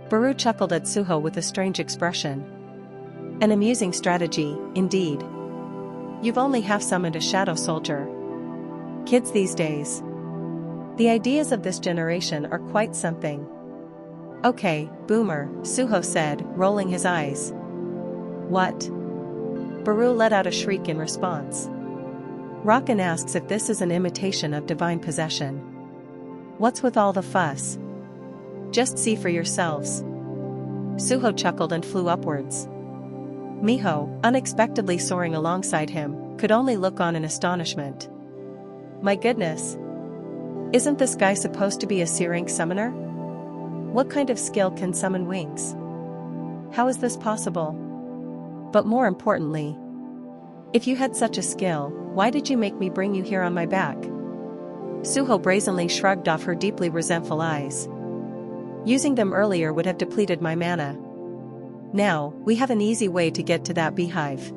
Baru chuckled at Suho with a strange expression. An amusing strategy, indeed. You've only half-summoned a shadow soldier. Kids these days. The ideas of this generation are quite something. Okay, boomer, Suho said, rolling his eyes. What? Baru let out a shriek in response. Rakan asks if this is an imitation of divine possession. What's with all the fuss? Just see for yourselves. Suho chuckled and flew upwards. Miho, unexpectedly soaring alongside him, could only look on in astonishment. My goodness! Isn't this guy supposed to be a C-rank summoner? What kind of skill can summon wings? How is this possible? But more importantly, if you had such a skill, why did you make me bring you here on my back? Suho brazenly shrugged off her deeply resentful eyes. Using them earlier would have depleted my mana. Now, we have an easy way to get to that beehive.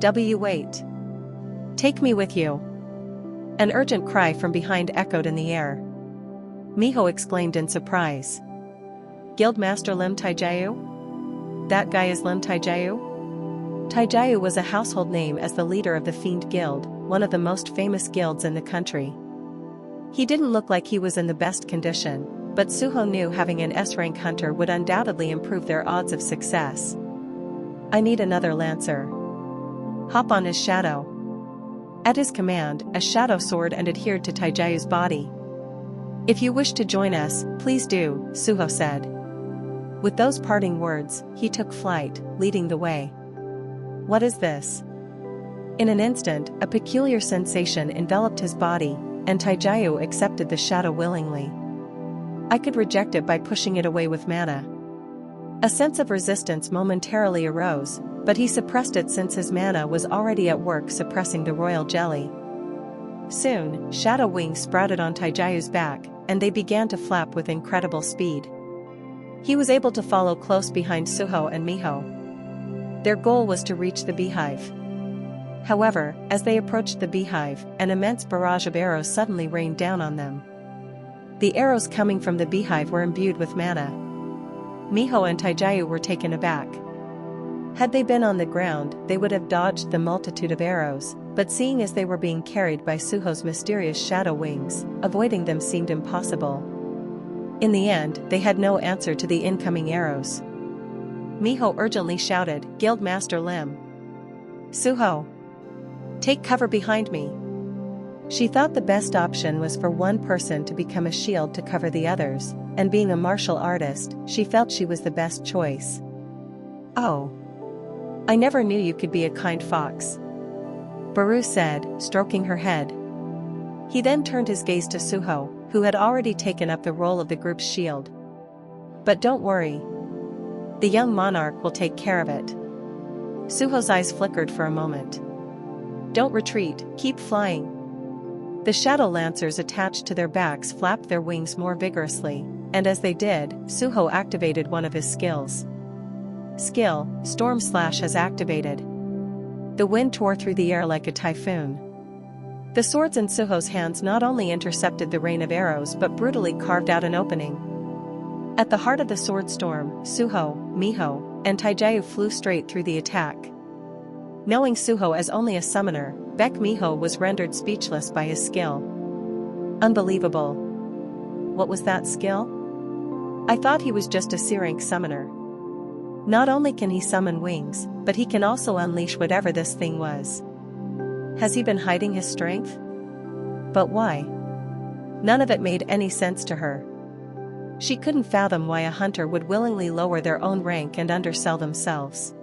Wait. Take me with you. An urgent cry from behind echoed in the air. Miho exclaimed in surprise. Guildmaster Lim Taijayu? That guy is Lim Taijayu? Taijayu was a household name as the leader of the Fiend Guild, one of the most famous guilds in the country. He didn't look like he was in the best condition, but Suho knew having an S-rank hunter would undoubtedly improve their odds of success. I need another lancer. Hop on his shadow. At his command, a shadow soared and adhered to Taijayu's body. If you wish to join us, please do, Suho said. With those parting words, he took flight, leading the way. What is this? In an instant, a peculiar sensation enveloped his body, and Taijayu accepted the shadow willingly. I could reject it by pushing it away with mana. A sense of resistance momentarily arose, but he suppressed it since his mana was already at work suppressing the royal jelly. Soon, shadow wings sprouted on Taijayu's back, and they began to flap with incredible speed. He was able to follow close behind Suho and Miho. Their goal was to reach the beehive. However, as they approached the beehive, an immense barrage of arrows suddenly rained down on them. The arrows coming from the beehive were imbued with mana. Miho and Taijayu were taken aback. Had they been on the ground, they would have dodged the multitude of arrows, but seeing as they were being carried by Suho's mysterious shadow wings, avoiding them seemed impossible. In the end, they had no answer to the incoming arrows. Miho urgently shouted, Guildmaster Lim. Suho! Take cover behind me. She thought the best option was for one person to become a shield to cover the others, and being a martial artist, she felt she was the best choice. Oh. I never knew you could be a kind fox. Baru said, stroking her head. He then turned his gaze to Suho, who had already taken up the role of the group's shield. But don't worry. The young monarch will take care of it. Suho's eyes flickered for a moment. Don't retreat, keep flying. The shadow lancers attached to their backs flapped their wings more vigorously, and as they did, Suho activated one of his skills. Skill, Storm Slash has activated. The wind tore through the air like a typhoon. The swords in Suho's hands not only intercepted the rain of arrows but brutally carved out an opening. At the heart of the sword storm, Suho, Miho, and Taijayu flew straight through the attack. Knowing Suho as only a summoner, Beck Miho was rendered speechless by his skill. Unbelievable. What was that skill? I thought he was just a C-rank summoner. Not only can he summon wings, but he can also unleash whatever this thing was. Has he been hiding his strength? But why? None of it made any sense to her. She couldn't fathom why a hunter would willingly lower their own rank and undersell themselves.